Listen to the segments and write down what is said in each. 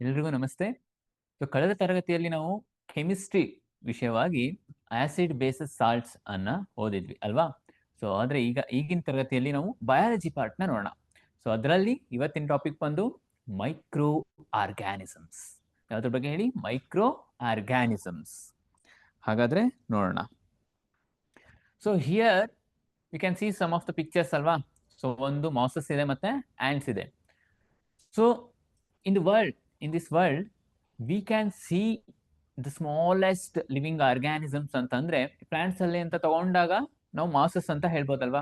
ಎಲ್ರಿಗೂ ನಮಸ್ತೆ. ಕಳೆದ ತರಗತಿಯಲ್ಲಿ ನಾವು ಕೆಮಿಸ್ಟ್ರಿ ವಿಷಯವಾಗಿ ಆಸಿಡ್ ಬೇಸಸ್ ಸಾಲ್ಟ್ಸ್ ಅನ್ನ ಓದಿದ್ವಿ ಅಲ್ವಾ? ಆದ್ರೆ ಈಗಿನ ತರಗತಿಯಲ್ಲಿ ನಾವು ಬಯಾಲಜಿ ಪಾರ್ಟ್ ನ ನೋಡೋಣ. ಅದರಲ್ಲಿ ಇವತ್ತಿನ ಟಾಪಿಕ್ ಬಂದು ಮೈಕ್ರೋ ಆರ್ಗ್ಯಾನಿಸಮ್ಸ್. ಯಾವ್ದ್ರ ಬಗ್ಗೆ ಹೇಳಿ? Micro organisms. ಹಾಗಾದ್ರೆ ನೋಡೋಣ. Here you can see some of the pictures ಅಲ್ವಾ? ಒಂದು ಮಾಸಸ್ ಇದೆ ಮತ್ತೆ ಆಂಟ್ಸ್ ಇದೆ. in this world we can see the smallest living organisms ಅಂತಂದ್ರೆ ಪ್ಲಾಂಟ್ಸ್ ಅಲ್ಲಿ ಅಂತ ತಗೊಂಡಾಗ ನಾವು ಮಾಸಸ್ ಅಂತ ಹೇಳ್ಬೋದಲ್ವಾ?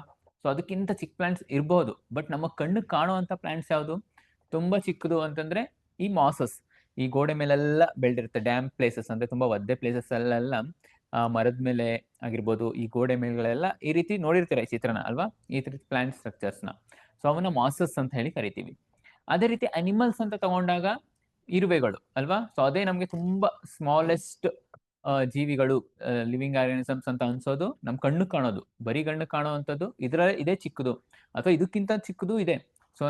ಅದಕ್ಕಿಂತ ಚಿಕ್ಕ ಪ್ಲಾಂಟ್ಸ್ ಇರ್ಬೋದು, ಬಟ್ ನಮ್ಮ ಕಣ್ಣು ಕಾಣುವಂತ ಪ್ಲಾಂಟ್ಸ್ ಯಾವುದು ತುಂಬಾ ಚಿಕ್ಕದು ಅಂತಂದ್ರೆ ಈ ಮಾಸಸ್. ಈ ಗೋಡೆ ಮೇಲೆಲ್ಲ ಬೆಳೆದಿರುತ್ತೆ, ಡ್ಯಾಮ್ ಪ್ಲೇಸಸ್ ಅಂದ್ರೆ ತುಂಬಾ ಒದ್ದೆ ಪ್ಲೇಸಸ್ ಅಲ್ಲೆಲ್ಲ ಮರದ ಮೇಲೆ ಆಗಿರ್ಬೋದು, ಈ ಗೋಡೆ ಮೇಲೆಲ್ಲ ಈ ರೀತಿ ನೋಡಿರ್ತೀರ ಈ ಚಿತ್ರನ ಅಲ್ವಾ? ಈ ರೀತಿ ಪ್ಲಾಂಟ್ ಸ್ಟ್ರಕ್ಚರ್ಸ್ ನ ಅವನ್ನ ಮಾಸಸ್ ಅಂತ ಹೇಳಿ ಕರಿತೀವಿ. ಅದೇ ರೀತಿ ಅನಿಮಲ್ಸ್ ಅಂತ ತಗೊಂಡಾಗ ಇರುವೆಗಳು ಅಲ್ವಾ? ಅದೇ ನಮ್ಗೆ ತುಂಬಾ ಸ್ಮಾಲೆಸ್ಟ್ ಜೀವಿಗಳು, ಲಿವಿಂಗ್ ಆರ್ಗಾನಿಸಮ್ಸ್ ಅಂತ ಅನ್ಸೋದು ನಮ್ ಕಣ್ಣು ಕಾಣೋದು, ಬರೀ ಕಣ್ಣು ಕಾಣುವಂಥದ್ದು ಇದೇ ಚಿಕ್ಕದು, ಅಥವಾ ಇದಕ್ಕಿಂತ ಚಿಕ್ಕದು ಇದೆ.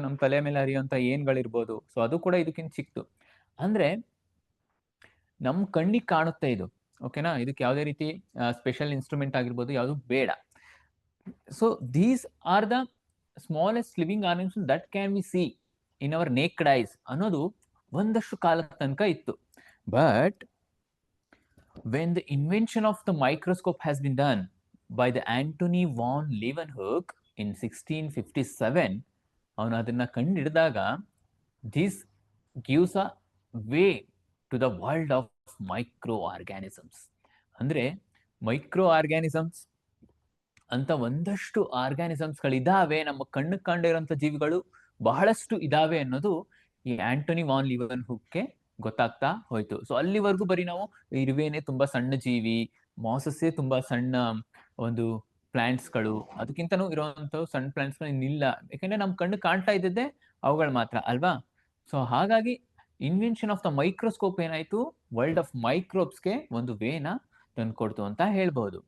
ನಮ್ ತಲೆ ಮೇಲೆ ಹರಿಯುವಂತ ಏನ್ಗಳಿರ್ಬೋದು, ಅದು ಕೂಡ ಇದಕ್ಕಿಂತ ಚಿಕ್ಕದು. ಅಂದ್ರೆ ನಮ್ ಕಣ್ಣಿಗೆ ಕಾಣುತ್ತೆ ಇದು, ಓಕೆನಾ? ಇದಕ್ಕೆ ಯಾವುದೇ ರೀತಿ ಸ್ಪೆಷಲ್ ಇನ್ಸ್ಟ್ರೂಮೆಂಟ್ ಆಗಿರ್ಬೋದು ಯಾವುದು ಬೇಡ. These are the smallest living organisms that can we see in our naked eyes ಅನ್ನೋದು ಒಂದಷ್ಟು ಕಾಲದ ತನಕ ಇತ್ತು. But when the invention of the microscope has been done by the Antony von Leeuwenhoek in 1657, ಅವನು ಅದನ್ನ ಕಂಡುಹಿಡಿದಾಗ this gives a way to the world of microorganisms. ಅಂದ್ರೆ micro organisms ಅಂತ ಒಂದಷ್ಟು ಆರ್ಗ್ಯಾನಿಸಮ್ಸ್ಗಳಿದಾವೆ, ನಮ್ಮ ಕಣ್ಣು ಕಂಡಿರುವಂತ ಜೀವಿಗಳು ಬಹಳಷ್ಟು ಇದಾವೆ ಅನ್ನೋದು ಈ ಆಂಟೋನಿ ವಾನ್ ಲಿವನ್ಹುಕ್ಗೆ ಗೊತ್ತಾಗ್ತಾ ಹೋಯ್ತು. ಅಲ್ಲಿವರೆಗೂ ಬರೀ ನಾವು ಇರುವೆನೆ ತುಂಬಾ ಸಣ್ಣ ಜೀವಿ, ಮಾಸಸ್ಸೇ ತುಂಬಾ ಸಣ್ಣ ಒಂದು ಪ್ಲಾಂಟ್ಸ್ಗಳು, ಅದಕ್ಕಿಂತನೂ ಇರುವಂತ ಸಣ್ಣ ಪ್ಲಾಂಟ್ಸ್ಗಳು ಇನ್ನಿಲ್ಲ, ಯಾಕಂದ್ರೆ ನಮ್ ಕಣ್ಣು ಕಾಣ್ತಾ ಇದ್ದದ್ದೇ ಅವುಗಳು ಮಾತ್ರ ಅಲ್ವಾ? ಹಾಗಾಗಿ ಇನ್ವೆನ್ಷನ್ ಆಫ್ ದ ಮೈಕ್ರೋಸ್ಕೋಪ್ ಏನಾಯ್ತು, ವರ್ಲ್ಡ್ ಆಫ್ ಮೈಕ್ರೋಬ್ಸ್ಗೆ ಒಂದು ವೇನ ತಂದ್ಕೊಡ್ತು ಅಂತ ಹೇಳ್ಬಹುದು.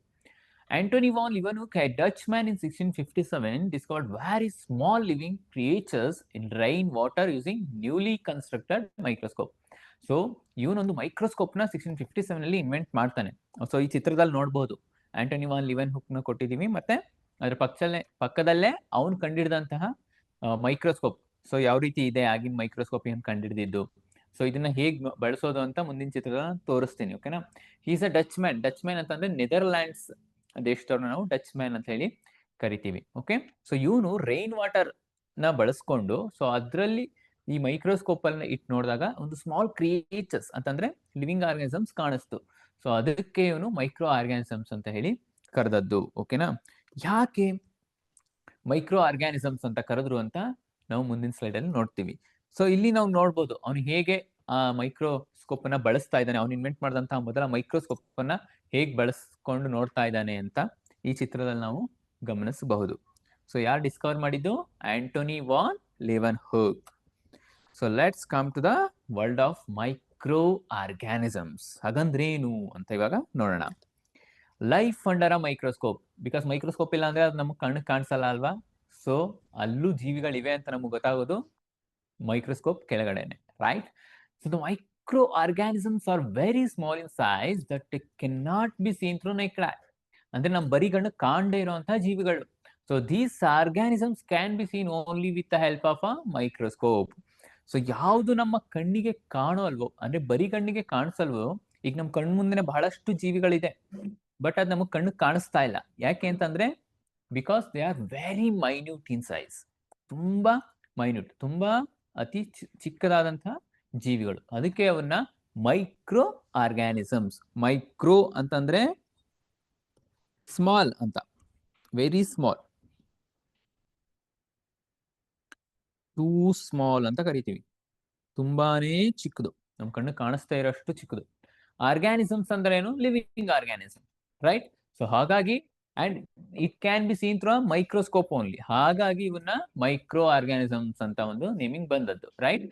Antony von Leeuwenhoek, a Dutchman in 1657, discovered very small living creatures in rainwater using newly constructed microscope. ಇವನೊಂದು ಮೈಕ್ರೋಸ್ಕೋಪ್ ನ 1657 ಅಲ್ಲಿ ಇನ್ವೆಂಟ್ ಮಾಡ್ತಾನೆ. ಈ ಚಿತ್ರದಲ್ಲಿ ನೋಡಬಹುದು ಆಂಟನಿ ವಾನ್ ಲಿವನ್ಹುಕ್ ನ ಕೊಟ್ಟಿದೀವಿ, ಮತ್ತೆ ಅದ್ರ ಪಕ್ಕದಲ್ಲೇ ಅವನು ಕಂಡಿಡಿದಂತಹ ಮೈಕ್ರೋಸ್ಕೋಪ್ ಯಾವ ರೀತಿ ಇದೆ, ಆಗಿನ ಮೈಕ್ರೋಸ್ಕೋಪ್ ಏನ್ ಕಂಡಿಡಿದಿದ್ದು. ಇದನ್ನ ಹೇಗ್ ಬಳಸೋದು ಅಂತ ಮುಂದಿನ ಚಿತ್ರದಲ್ಲಿ ತೋರಿಸ್ತೀನಿ, ಓಕೆನಾ? ಈಸ್ ಅ ಡಚ್ ಮ್ಯಾನ್ ಅಂತಂದ್ರೆ ನೆದರ್ಲ್ಯಾಂಡ್ಸ್ ದೇಶದವ್ರನ್ನ ನಾವು ಡಚ್ ಮ್ಯಾನ್ ಅಂತ ಹೇಳಿ ಕರಿತೀವಿ. ಓಕೆ, ಇವನು ರೈನ್ ವಾಟರ್ ನ ಬಳಸ್ಕೊಂಡು ಅದ್ರಲ್ಲಿ ಈ ಮೈಕ್ರೋಸ್ಕೋಪ್ ಅಲ್ಲಿ ಇಟ್ಟು ನೋಡಿದಾಗ ಒಂದು ಸ್ಮಾಲ್ ಕ್ರಿಯೇಚರ್ಸ್ ಅಂತಂದ್ರೆ ಲಿವಿಂಗ್ ಆರ್ಗಾನಿಸಮ್ಸ್ ಕಾಣಿಸ್ತು. ಅದಕ್ಕೆ ಇವನು ಮೈಕ್ರೋ ಆರ್ಗಾನಿಸಮ್ಸ್ ಅಂತ ಹೇಳಿ ಕರೆದದ್ದು. ಓಕೆನಾ? ಯಾಕೆ ಮೈಕ್ರೋ ಆರ್ಗಾನಿಸಮ್ಸ್ ಅಂತ ಕರೆದ್ರು ಅಂತ ನಾವು ಮುಂದಿನ ಸ್ಲೈಡ್ ಅಲ್ಲಿ ನೋಡ್ತೀವಿ. ಇಲ್ಲಿ ನಾವು ನೋಡ್ಬೋದು ಅವನು ಹೇಗೆ ಆ ಮೈಕ್ರೋಸ್ಕೋಪ್ ಅನ್ನ ಬಳಸ್ತಾ ಇದ್ದಾನೆ, ಅವ್ನು ಇನ್ವೆಂಟ್ ಮಾಡಿದಂತಹ ಮೊದಲ ಮೈಕ್ರೋಸ್ಕೋಪ್ ಅನ್ನ ಹೇಗ್ ಬಳಸ್ಕೊಂಡು ನೋಡ್ತಾ ಇದ್ದಾನೆ ಅಂತ ಈ ಚಿತ್ರದಲ್ಲಿ ನಾವು ಗಮನಿಸಬಹುದು. ಯಾರು ಡಿಸ್ಕವರ್ ಮಾಡಿದ್ದು? Antonie van Leeuwenhoek. Let's come to the world of micro organisms. ಹಾಗಂದ್ರೇನು ಅಂತ ಇವಾಗ ನೋಡೋಣ. Life under a microscope, because microscope ಇಲ್ಲ ಅಂದ್ರೆ ಅದು ನಮ್ಗೆ ಕಣ್ಣು ಕಾಣಿಸಲ್ಲ ಅಲ್ವಾ? ಅಲ್ಲೂ ಜೀವಿಗಳಿವೆ ಅಂತ ನಮ್ಗೆ ಗೊತ್ತಾಗೋದು ಮೈಕ್ರೋಸ್ಕೋಪ್ ಕೆಳಗಡೆನೆ, right? The microorganisms are very small in size that cannot be seen through naked eye. ಅಂದ್ರೆ ನಮ್ಮ ಬರಿ ಕಣ್ಣು ಕಾಣದೇ ಇರುವಂತಹ ಜೀವಿಗಳು. these organisms can be seen only with the help of a microscope. ಯಾವುದು ನಮ್ಮ ಕಣ್ಣಿಗೆ ಕಾಣೋಲ್ವೋ, ಅಂದ್ರೆ ಬರಿ ಕಣ್ಣಿಗೆ ಕಾಣಿಸಲ್ವೋ, ಈಗ ನಮ್ಮ ಕಣ್ಣು ಮುಂದೆ ಬಹಳಷ್ಟು ಜೀವಿಗಳಿದೆ, ಬಟ್ ಅದು ನಮಗೆ ಕಣ್ಣು ಕಾಣಿಸ್ತಾ ಇಲ್ಲ. ಯಾಕೆ ಅಂತಂದ್ರೆ because they are very minute in size, ತುಂಬಾ ಮೈನ್ಯೂಟ್, ತುಂಬಾ ಅತಿ ಚಿಕ್ಕದಾದಂತಹ ಜೀವಿಗಳು. ಅದಕ್ಕೆ ಅವನ್ನ ಮೈಕ್ರೋ ಆರ್ಗ್ಯಾನಿಸಮ್ಸ್. ಮೈಕ್ರೋ ಅಂತಂದ್ರೆ ಸ್ಮಾಲ್ ಅಂತ, ವೆರಿ ಸ್ಮಾಲ್, ಟೂ ಸ್ಮಾಲ್ ಅಂತ ಕರಿತೀವಿ. ತುಂಬಾನೇ ಚಿಕ್ಕದು, ನಮ್ ಕಣ್ಣು ಕಾಣಿಸ್ತಾ ಇರೋಷ್ಟು ಚಿಕ್ಕದು. ಆರ್ಗ್ಯಾನಿಸಮ್ಸ್ ಅಂದ್ರೆ ಏನು? Living organism, right? ಹಾಗಾಗಿ and it can be seen through microscope only. ಹಾಗಾಗಿ ಇವನ್ನ ಮೈಕ್ರೋ ಆರ್ಗ್ಯಾನಿಸಮ್ಸ್ ಅಂತ ಒಂದು ನೇಮಿಂಗ್ ಬಂದದ್ದು, right?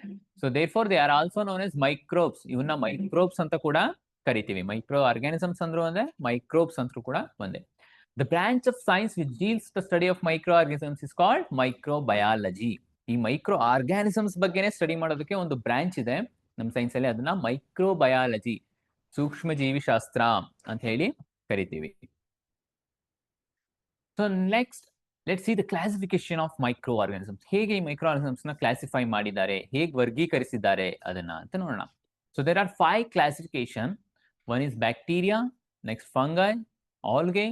Therefore they are also known as microbes. ಇವನ್ನ ಮೈಕ್ರೋಬ್ಸ್ ಅಂತ ಕೂಡ ಕರಿತೀವಿ. ಮೈಕ್ರೋ ಆರ್ಗ್ಯಾನಿಸಮ್ಸ್ ಅಂದ್ರು ಒಂದೇ, ಮೈಕ್ರೋಬ್ಸ್ ಅಂತೂ ಕೂಡ ಒಂದೇ. The branch of science which deals the study of micro organisms is called microbiology. ಈ ಮೈಕ್ರೋ ಆರ್ಗ್ಯಾನಿಸಮ್ಸ್ ಬಗ್ಗೆನೇ ಸ್ಟಡಿ ಮಾಡೋದಕ್ಕೆ ಒಂದು ಬ್ರಾಂಚ್ ಇದೆ, ನಮ್ಮ ಸೈನ್ಸ್ ಅಲ್ಲಿ ಅದನ್ನ ಮೈಕ್ರೋಬಯಾಲಜಿ, ಸೂಕ್ಷ್ಮ ಜೀವಿಶಾಸ್ತ್ರ ಅಂತ ಹೇಳಿ ಕರಿತೀವಿ. So next let's see the classification of micro organisms. ಹೇಗೆ ಈ ಮೈಕ್ರೋ ಆರ್ಗಾನಿಸಮ್ಸ್ ನ ಕ್ಲಾಸಿಫೈ ಮಾಡಿದ್ದಾರೆ, ಹೇಗೆ ವರ್ಗೀಕರಿಸಿದ್ದಾರೆ ಅದನ್ನ ಅಂತ ನೋಡೋಣ. So there are 5 classification. One is bacteria, next fungi, algae,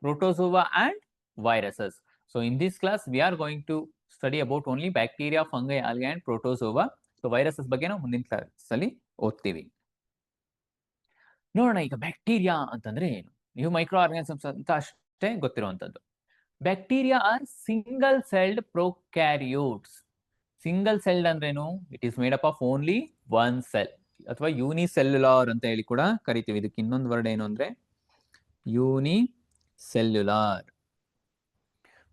protozoa and viruses. So in this class we are going to study about only bacteria, fungi, algae and protozoa. So viruses ಬಗ್ಗೆ ನಾವು ಮುಂದಿನ class ಅಲ್ಲಿ ಓದ್ತೀವಿ. ನೋಡೋಣ ಈಗ bacteria ಅಂತಂದ್ರೆ ಏನು. ನೀವು ಮೈಕ್ರೋ ಆರ್ಗಾನಿಸಮ್ಸ್ ಅಂತ ಅಷ್ಟೇ ಗೊತ್ತಿರುವಂತದ್ದು. Bacteria are single celled prokaryotes. Single celled ಅಂದ್ರೇನು? It is made up of only one cell ಅಥವಾ ಯೂನಿಸೆಲ್ಯುಲಾರ್ ಅಂತ ಹೇಳಿ ಕೂಡ ಕರಿತೀವಿ. ಇದಕ್ಕೆ ಇನ್ನೊಂದು ವರ್ಡ್ ಏನು ಅಂದ್ರೆ ಯೂನಿಸೆಲ್ಯುಲಾರ್.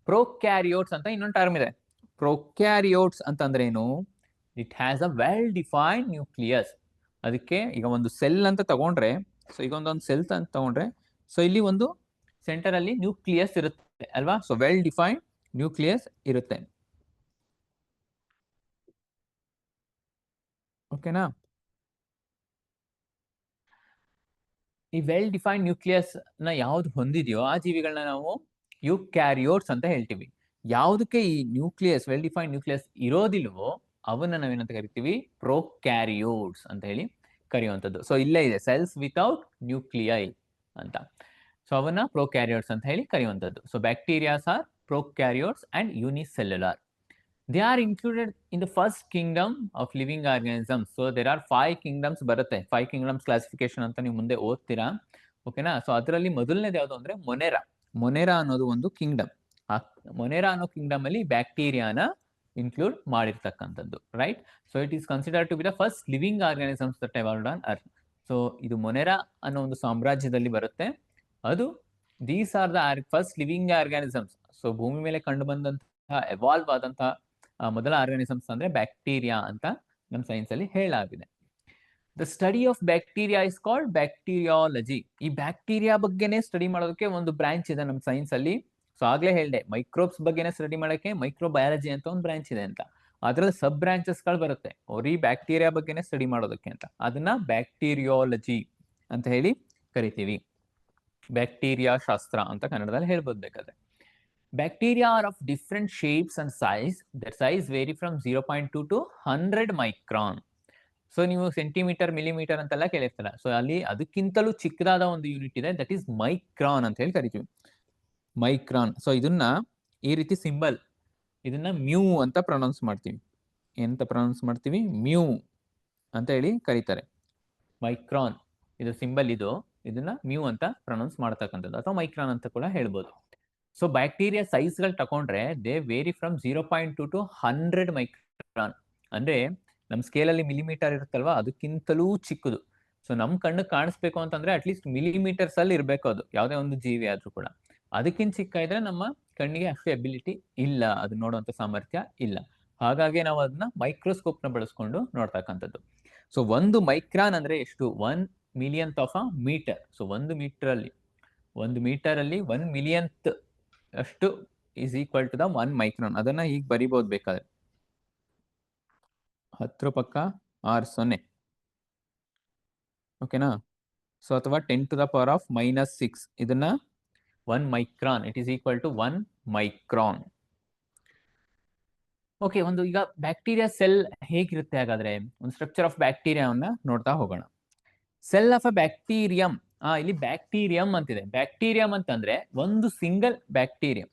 ಪ್ರೊಕ್ಯಾರಿಯೋಟ್ಸ್ ಅಂತ ಇನ್ನೊಂದು ಟರ್ಮ್ ಇದೆ. ಪ್ರೊಕ್ಯಾರಿಯೋಟ್ಸ್ ಅಂತಂದ್ರೆ ಏನು? It has a well defined nucleus. ಅದಕ್ಕೆ ಈಗ ಒಂದು ಸೆಲ್ ಅಂತ ತಗೊಂಡ್ರೆ, ಸೊ ಈಗ ಒಂದೊಂದು ಸೆಲ್ ಅಂತ ತಗೊಂಡ್ರೆ, ಸೊ ಇಲ್ಲಿ ಒಂದು ಸೆಂಟರ್ ಅಲ್ಲಿ ನ್ಯೂಕ್ಲಿಯಸ್ ಇರುತ್ತೆ ಅಲ್ವಾ? ಸೊ ವೆಲ್ ಡಿಫೈನ್ಡ್ ನ್ಯೂಕ್ಲಿಯಸ್ ಇರುತ್ತೆ. ಓಕೆನಾ? ಈ ವೆಲ್ ಡಿಫೈನ್ಡ್ ನ್ಯೂಕ್ಲಿಯಸ್ ನ ಯಾವ್ದು ಹೊಂದಿದೆಯೋ ಆ ಜೀವಿಗಳನ್ನ ನಾವು ಯುಕ್ಯಾರಿಯೋಟ್ಸ್ ಅಂತ ಹೇಳ್ತೀವಿ. ಯಾವುದಕ್ಕೆ ಈ ನ್ಯೂಕ್ಲಿಯಸ್, ವೆಲ್ ಡಿಫೈನ್ಡ್ ನ್ಯೂಕ್ಲಿಯಸ್ ಇರೋದಿಲ್ವೋ ಅವನ್ನ ನಾವೇನಂತ ಕರಿತೀವಿ? ಪ್ರೊಕ್ಯಾರಿಯೋಟ್ಸ್ ಅಂತ ಹೇಳಿ ಕರೆಯುವಂಥದ್ದು. ಸೊ ಇಲ್ಲೇ ಇದೆ ಸೆಲ್ಸ್ ವಿತೌಟ್ ನ್ಯೂಕ್ಲಿಯೈ ಅಂತ. ಸೊ ಅವನ್ನ ಪ್ರೊಕ್ಯಾರಿಯೋಟ್ಸ್ ಅಂತ ಹೇಳಿ ಕರೆಯುವಂಥದ್ದು. So bacterias are prokaryotes and unicellular. They are included in the first kingdom of living organisms. So there are 5 kingdoms ಬರುತ್ತೆ. 5 kingdoms classification ಅಂತ ನೀವು ಮುಂದೆ ಓದ್ತೀರಾ. ಓಕೆನಾ? ಸೊ ಅದರಲ್ಲಿ ಮೊದಲನೇದು ಯಾವುದು ಅಂದ್ರೆ ಮೊನೆರಾ. ಮೊನೆರಾ ಅನ್ನೋದು ಒಂದು ಕಿಂಗ್ಡಮ್. ಆ ಮೊನೆರಾ ಅನ್ನೋ ಕಿಂಗ್ಡಮ್ ಅಲ್ಲಿ ಬ್ಯಾಕ್ಟೀರಿಯಾನ ಇನ್ಕ್ಲೂಡ್ ಮಾಡಿರ್ತಕ್ಕಂಥದ್ದು, right? So it is considered to be the first living organisms that evolved on earth. So ಇದು ಮೊನೆರಾ ಅನ್ನೋ ಒಂದು ಸಾಮ್ರಾಜ್ಯದಲ್ಲಿ ಬರುತ್ತೆ. ಅದು these are the first living organisms. So ಭೂಮಿ ಮೇಲೆ ಕಂಡು ಬಂದಂತಹ ಎವಾಲ್ವ್ ಆದಂತಹ ಮೊದಲ ಆರ್ಗಾನಿಸಮ್ಸ್ ಅಂದ್ರೆ ಬ್ಯಾಕ್ಟೀರಿಯಾ ಅಂತ ನಮ್ಮ ಸೈನ್ಸ್ ಅಲ್ಲಿ ಹೇಳಲಾಗಿದೆ. The study of bacteria is called bacteriology. ಈ ಬ್ಯಾಕ್ಟೀರಿಯಾ ಬಗ್ಗೆನೇ ಸ್ಟಡಿ ಮಾಡೋದಕ್ಕೆ ಒಂದು ಬ್ರಾಂಚ್ ಇದೆ ನಮ್ಮ ಸೈನ್ಸ್ ಅಲ್ಲಿ. ಸೊ ಆಗ್ಲೇ ಹೇಳಿದೆ, ಮೈಕ್ರೋಬ್ಸ್ ಬಗ್ಗೆನೇ ಸ್ಟಡಿ ಮಾಡೋಕೆ ಮೈಕ್ರೋಬಯಾಲಜಿ ಅಂತ ಒಂದು ಬ್ರಾಂಚ್ ಇದೆ ಅಂತ. ಅದ್ರಲ್ಲಿ ಸಬ್ ಬ್ರಾಂಚಸ್ ಗಳು ಬರುತ್ತೆ ಅವ್ರ ಈ ಬ್ಯಾಕ್ಟೀರಿಯಾ ಬಗ್ಗೆನೇ ಸ್ಟಡಿ ಮಾಡೋದಕ್ಕೆ ಅಂತ. ಅದನ್ನ ಬ್ಯಾಕ್ಟೀರಿಯಾಲಜಿ ಅಂತ ಹೇಳಿ ಕರಿತೀವಿ. ಬ್ಯಾಕ್ಟೀರಿಯಾ ಶಾಸ್ತ್ರ ಅಂತ ಕನ್ನಡದಲ್ಲಿ ಹೇಳ್ಬೋದು ಬೇಕಾದ್ರೆ. Bacteria are of different shapes and size. Their size vary from 0.2 to 100 micron. So ನೀವು ಸೆಂಟಿಮೀಟರ್, ಮಿಲಿಮೀಟರ್ ಅಂತೆಲ್ಲ ಕೇಳಿರ್ತಾರ. ಸೊ ಅಲ್ಲಿ ಅದಕ್ಕಿಂತಲೂ ಚಿಕ್ಕದಾದ ಒಂದು ಯೂನಿಟ್ ಇದೆ, ದಟ್ ಈಸ್ ಮೈಕ್ರಾನ್ ಅಂತ ಹೇಳಿ ಕರಿತೀವಿ. ಮೈಕ್ರಾನ್. ಸೊ ಇದನ್ನ ಈ ರೀತಿ ಸಿಂಬಲ್, ಇದನ್ನ ಮ್ಯೂ ಅಂತ ಪ್ರೊನೌನ್ಸ್ ಮಾಡ್ತೀವಿ. ಎಂತ ಪ್ರೊನೌನ್ಸ್ ಮಾಡ್ತೀವಿ? ಮ್ಯೂ ಅಂತ ಹೇಳಿ ಕರೀತಾರೆ. ಮೈಕ್ರಾನ್ ಇದು ಸಿಂಬಲ್, ಇದನ್ನ ಮ್ಯೂ ಅಂತ ಪ್ರೊನೌನ್ಸ್ ಮಾಡ್ತಕ್ಕಂಥದ್ದು ಅಥವಾ ಮೈಕ್ರಾನ್ ಅಂತ ಕೂಡ ಹೇಳ್ಬೋದು. ಸೊ ಬ್ಯಾಕ್ಟೀರಿಯಾ ಸೈಜ್ಗಳು ತಗೊಂಡ್ರೆ they vary from 0.2 to 100 micron. ಅಂದ್ರೆ ನಮ್ಮ ಸ್ಕೇಲಲ್ಲಿ ಮಿಲಿಮೀಟರ್ ಇರುತ್ತಲ್ವಾ, ಅದಕ್ಕಿಂತಲೂ ಚಿಕ್ಕದು. ಸೊ ನಮ್ಮ ಕಣ್ಣು ಕಾಣಿಸ್ಬೇಕು ಅಂತಂದ್ರೆ ಅಟ್ಲೀಸ್ಟ್ ಮಿಲಿಮೀಟರ್ಸ್ ಅಲ್ಲಿ ಇರಬೇಕು ಅದು, ಯಾವುದೇ ಒಂದು ಜೀವಿ ಆದ್ರೂ ಕೂಡ. ಅದಕ್ಕಿಂತ ಚಿಕ್ಕ ಇದ್ರೆ ನಮ್ಮ ಕಣ್ಣಿಗೆ ಅಷ್ಟು ಎಬಿಲಿಟಿ ಇಲ್ಲ, ಅದು ನೋಡುವಂತ ಸಾಮರ್ಥ್ಯ ಇಲ್ಲ. ಹಾಗಾಗಿ ನಾವು ಅದನ್ನ ಮೈಕ್ರೋಸ್ಕೋಪ್ ನ ಬಳಸ್ಕೊಂಡು ನೋಡ್ತಕ್ಕಂಥದ್ದು. ಸೊ ಒಂದು ಮೈಕ್ರಾನ್ ಅಂದ್ರೆ ಎಷ್ಟು? 1 millionth of a metre. So 1 metre ಅಲ್ಲಿ 1 ಮಿಲಿಯನ್ತ್ ಅಷ್ಟು is equal to the 1 micron. ಅದನ್ನ ಈಗ ಬರಿಬಹುದು ಬೇಕಾದ್ರೆ, 10 ಪಕ್ಕ 6 ಓಕೆನಾ? ಸೊ ಅಥವಾ 10 to the power of -6, ಇದನ್ನ 1 micron, it is equal to 1 micron. Okay, ಒಂದು ಈಗ ಬ್ಯಾಕ್ಟೀರಿಯಾ ಸೆಲ್ ಹೇಗಿರುತ್ತೆ ಹಾಗಾದ್ರೆ? ಒಂದು ಸ್ಟ್ರಕ್ಚರ್ ಆಫ್ ಬ್ಯಾಕ್ಟೀರಿಯಾವನ್ನ ನೋಡ್ತಾ ಹೋಗೋಣ. Cell of a bacterium. ಇಲ್ಲಿ ಬ್ಯಾಕ್ಟೀರಿಯಂ ಅಂತಿದೆ. ಬ್ಯಾಕ್ಟೀರಿಯಂ ಅಂತಂದ್ರೆ ಒಂದು ಸಿಂಗಲ್ ಬ್ಯಾಕ್ಟೀರಿಯಂ,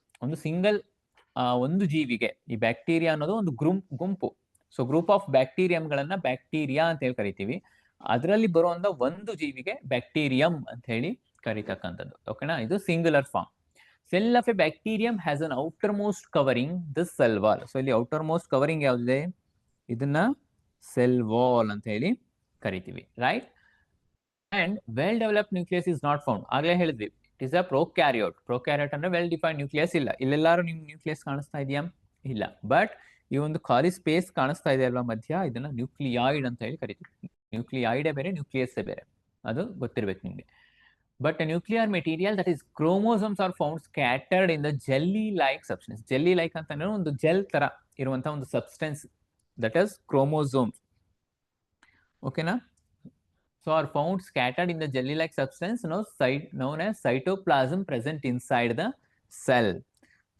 ಒಂದು ಜೀವಿಗೆ ಈ ಬ್ಯಾಕ್ಟೀರಿಯಾ ಅನ್ನೋದು ಒಂದು ಗುಂಪು. ಸೊ ಗ್ರೂಪ್ ಆಫ್ ಬ್ಯಾಕ್ಟೀರಿಯಂಗಳನ್ನ ಬ್ಯಾಕ್ಟೀರಿಯಾ ಅಂತ ಹೇಳಿ ಕರಿತೀವಿ. ಅದರಲ್ಲಿ ಬರುವಂತ ಒಂದು ಜೀವಿಗೆ ಬ್ಯಾಕ್ಟೀರಿಯಂ ಅಂತ ಹೇಳಿ ಕರಿತಕ್ಕಂಥದ್ದು. ಓಕೆನಾ? ಇದು singular form. Cell of a bacterium has an outer most covering this cell wall. So ಇಲ್ಲಿ ಔಟರ್ ಮೋಸ್ಟ್ ಕವರಿಂಗ್ ಯಾವ್ದಿದೆ? ಇದನ್ನ ಸೆಲ್ ವಾಲ್ ಅಂತ ಹೇಳಿ ಕರಿತೀವಿ, right? And well developed nucleus is not found. ಆಗ್ಲೇ ಹೇಳಿದ್ವಿ, it is a prokaryote. Prokaryote ಅಂದ್ರೆ well defined nucleus ಇಲ್ಲ. ಇಲ್ಲೆಲ್ಲಾರು ನಿಮ್ಗೆ ನ್ಯೂಕ್ಲಿಯಸ್ ಕಾಣಿಸ್ತಾ ಇದೆಯಾ? ಇಲ್ಲ. ಬಟ್ ಈ ಒಂದು ಖಾಲಿ ಸ್ಪೇಸ್ ಕಾಣಿಸ್ತಾ ಇದೆ ಅಲ್ವಾ ಮಧ್ಯ, ಇದನ್ನ ನ್ಯೂಕ್ಲಿಯಾಯ್ಡ್ ಅಂತ ಹೇಳಿ ಕರಿತೀವಿ. ನ್ಯೂಕ್ಲಿಯಾಯ್ಡೇ ಬೇರೆ, ನ್ಯೂಕ್ಲಿಯಸ್ಸೇ ಬೇರೆ, ಅದು ಗೊತ್ತಿರ್ಬೇಕು ನಿಮ್ಗೆ. But nuclear material that is chromosomes are found scattered in the jelly like substance. Jelly like ಅಂತಂದ್ರೆ ಒಂದು ಜೆಲ್ ತರ ಇರುವಂತಹ ಒಂದು ಸಬ್ಸ್ಟೆನ್ಸ್, ದಟ್ ಇಸ್ ಕ್ರೋಮೋಸೋಮ್ಸ್. ಓಕೆನಾ. So are found scattered in the jelly like substance known as cytoplasm present inside the cell.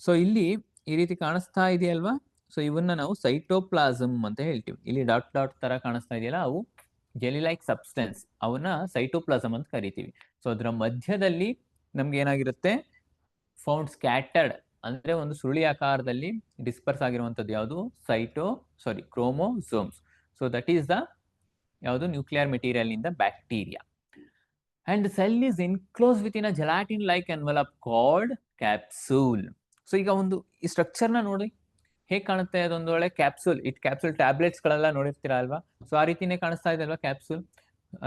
So ಇಲ್ಲಿ ಈ ರೀತಿ ಕಾಣಿಸ್ತಾ ಇದೆಯಲ್ವಾ, ಸೊ ಇವನ್ನ ನಾವು ಸೈಟೋಪ್ಲಾಸಮ್ ಅಂತ ಹೇಳ್ತೀವಿ. ಇಲ್ಲಿ ಡಾಟ್ ಡಾಟ್ ತರ ಕಾಣಿಸ್ತಾ ಇದೆಯಲ್ಲ, ಅವು ಜೆಲಿ ಲೈಕ್ ಸಬ್ಸ್ಟೆನ್ಸ್, ಅವನ್ನ ಸೈಟೋಪ್ಲಾಸಮ್ ಅಂತ ಕರಿತೀವಿ. ಸೊ ಅದರ ಮಧ್ಯದಲ್ಲಿ ನಮ್ಗೆ ಏನಾಗಿರುತ್ತೆ, ಫೌಂಡ್ ಸ್ಕ್ಯಾಟರ್ಡ್ ಅಂದ್ರೆ ಒಂದು ಸುರುಳಿ ಆಕಾರದಲ್ಲಿ ಡಿಸ್ಪರ್ಸ್ ಆಗಿರುವಂತದ್ದು ಯಾವುದು, chromosomes. So that is the ಯಾವುದು, nuclear material in the bacteria. And cell is enclose with in a gelatin like envelope called capsule. So ಈಗ ಒಂದು ಈ ಸ್ಟ್ರಕ್ಚರ್ನ ನೋಡಿ ಹೇಗೆ ಕಾಣುತ್ತೆ, ಅದೊಂದು ಒಳ್ಳೆ ಕ್ಯಾಪ್ಸೂಲ್. ಕ್ಯಾಪ್ಸೂಲ್ ಟ್ಯಾಬ್ಲೆಟ್ಸ್ ಗಳೆಲ್ಲ ನೋಡಿರ್ತೀರಾ ಅಲ್ವಾ, ಸೊ ಆ ರೀತಿನೇ ಕಾಣಿಸ್ತಾ ಇದೆ ಅಲ್ವಾ ಕ್ಯಾಪ್ಸೂಲ್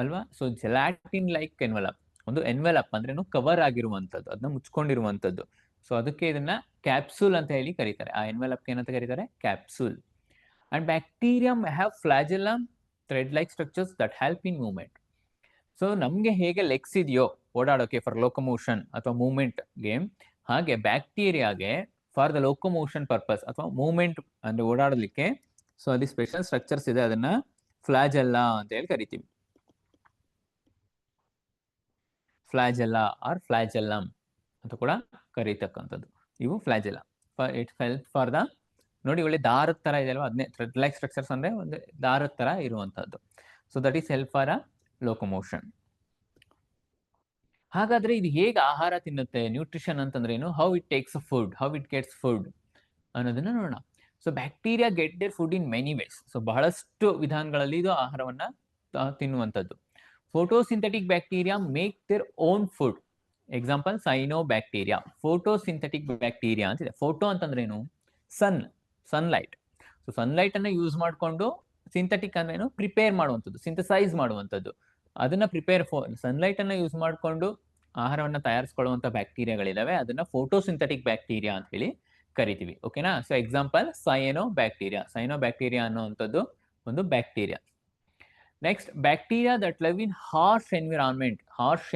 ಅಲ್ವಾ. ಸೊ ಜೆಲಾಟಿನ್ ಲೈಕ್ ಎನ್ವಲಪ್, ಒಂದು ಎನ್ವೆಲಪ್ ಅಂದ್ರೇನು, ಕವರ್ ಆಗಿರುವಂತದ್ದು, ಅದನ್ನ ಮುಚ್ಕೊಂಡಿರುವಂತದ್ದು. ಸೊ ಅದಕ್ಕೆ ಇದನ್ನ ಕ್ಯಾಪ್ಸೂಲ್ ಅಂತ ಹೇಳಿ ಕರೀತಾರೆ. ಆ ಎನ್ವೆಲಪ್ ಏನಂತ ಕರೀತಾರೆ, capsule. And bacterium have flagellum thread like structures that help in movement. So ನಮ್ಗೆ ಹೇಗೆ ಲೆಗ್ಸ್ ಇದೆಯೋ ಓಡಾಡೋಕೆ ಫಾರ್ ಲೋಕೋಮೋಷನ್ ಅಥವಾ ಮೂವ್ಮೆಂಟ್ಗೆ, ಹಾಗೆ ಬ್ಯಾಕ್ಟೀರಿಯಾಗೆ ಫಾರ್ ದ ಲೋಕೋಮೋಷನ್ ಪರ್ಪಸ್ ಅಥವಾ ಮೂವ್ಮೆಂಟ್ ಅಂದ್ರೆ ಓಡಾಡಲಿಕ್ಕೆ, ಸೊ ಅಲ್ಲಿ ಸ್ಪೆಷಲ್ ಸ್ಟ್ರಕ್ಚರ್ಸ್ ಇದೆ, ಅದನ್ನ ಫ್ಲಾಜೆಲ್ಲಾ ಅಂತ ಹೇಳಿ ಕರಿತೀವಿ. ಫ್ಲಾಜೆಲ್ಲಾ ಆರ್ ಫ್ಲಾಜೆಲ್ಲಮ್ ಅಂತ ಕೂಡ ಕರೀತಕ್ಕಂಥದ್ದು. ಇವು flagella. It's help for the, ನೋಡಿ ಒಳ್ಳೆ ದಾರದ ತರ ಇದೆ ಅಲ್ವಾ, ಅದನ್ನೇ ಥ್ರೆಡ್ ಲೈಕ್ ಸ್ಟ್ರಕ್ಚರ್ಸ್ ಅಂದ್ರೆ ಒಂದು ದಾರದ ತರ ಇರುವಂತದ್ದು. So that is help for a locomotion. ಹಾಗಾದ್ರೆ ಇದು ಹೇಗೆ ಆಹಾರ ತಿನ್ನುತ್ತೆ, ನ್ಯೂಟ್ರಿಷನ್ ಅಂತಂದ್ರೆ ಏನು, how it takes food, how it gets food ಅನ್ನೋದನ್ನ ನೋಡೋಣ. So bacteria get their food in many ways. So ಬಹಳಷ್ಟು ವಿಧಾನಗಳಲ್ಲಿ ಇದು ಆಹಾರವನ್ನ ತಿನ್ನುವಂಥದ್ದು. Photosynthetic bacteria make their own food. Example cyanobacteria. Photosynthetic bacteria ಅಂತಿದೆ. ಫೋಟೋ ಅಂತಂದ್ರೆ ಏನು, ಸನ್ಲೈಟ್. ಸೊ ಸನ್ಲೈಟ್ ಅನ್ನ ಯೂಸ್ ಮಾಡಿಕೊಂಡು, ಸಿಂಥೆಟಿಕ್ ಅಂದ್ರೆ ಏನು, ಪ್ರಿಪೇರ್ ಮಾಡುವಂಥದ್ದು, ಸಿಂಥಸೈಸ್ ಮಾಡುವಂಥದ್ದು. ಅದನ್ನ ಸನ್ಲೈಟ್ ಅನ್ನ ಯೂಸ್ ಮಾಡಿಕೊಂಡು ಆಹಾರವನ್ನ ತಯಾರಿಸ್ಕೊಳ್ಳುವಂತ ಬ್ಯಾಕ್ಟೀರಿಯಾಗಳಿದಾವೆ, ಅದನ್ನ ಫೋಟೋಸಿಂಥೆಟಿಕ್ ಬ್ಯಾಕ್ಟೀರಿಯಾ ಅಂತ ಹೇಳಿ ಕರಿತೀವಿ. ಓಕೆನಾ. ಸೊ ಎಕ್ಸಾಂಪಲ್ ಸೈನೋಬ್ಯಾಕ್ಟೀರಿಯಾ ಅನ್ನುವಂಥದ್ದು ಒಂದು bacteria. Next, bacteria that live in harsh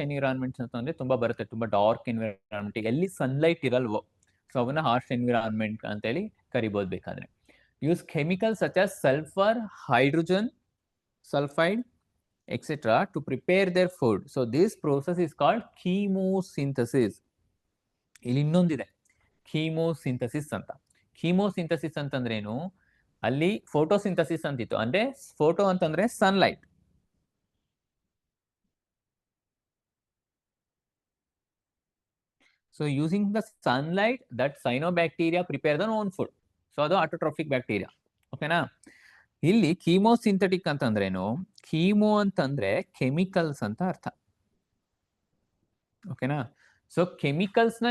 environments ಅಂತಂದ್ರೆ ತುಂಬಾ ಬರುತ್ತೆ, ತುಂಬಾ ಡಾರ್ಕ್ ಎನ್ವಿರಾನ್ಮೆಂಟ್, ಎಲ್ಲಿ ಸನ್ಲೈಟ್ ಇರಲ್ವೋ, ಸೊ ಅವನ್ನ ಹಾರ್ಶ್ ಎನ್ವಿರಾನ್ಮೆಂಟ್ ಅಂತ ಹೇಳಿ ಕರಿಬಹುದು ಬೇಕಾದ್ರೆ. Use chemical such as sulphur, hydrogen sulphide etc. to prepare their food. So this process is called chemosynthesis. ಇಲ್ಲಿ ಇನ್ನೊಂದಿದೆ, ಕೀಮೋಸಿಂಥಸಿಸ್ ಅಂತ. ಕೀಮೋಸಿಂಥಸಿಸ್ ಅಂತಂದ್ರೆ ಏನು, ಅಲ್ಲಿ ಫೋಟೋಸಿಂಥಸಿಸ್ ಅಂತಿತ್ತು, ಅಂದ್ರೆ ಫೋಟೋ ಅಂತಂದ್ರೆ sunlight. So using the sunlight that cyanobacteria prepare the own food. So ಅದು ಆಟೋಟ್ರೋಫಿಕ್ ಬ್ಯಾಕ್ಟೀರಿಯಾ. ಓಕೆನಾ. ಇಲ್ಲಿ ಕೀಮೋಸಿಂಥೆಟಿಕ್ ಅಂತಂದ್ರೇನು, ಕೀಮೋ ಅಂತಂದ್ರೆ ಕೆಮಿಕಲ್ಸ್ ಅಂತ ಅರ್ಥ. ಓಕೆನಾ. ಸೊ ಕೆಮಿಕಲ್ಸ್ ನ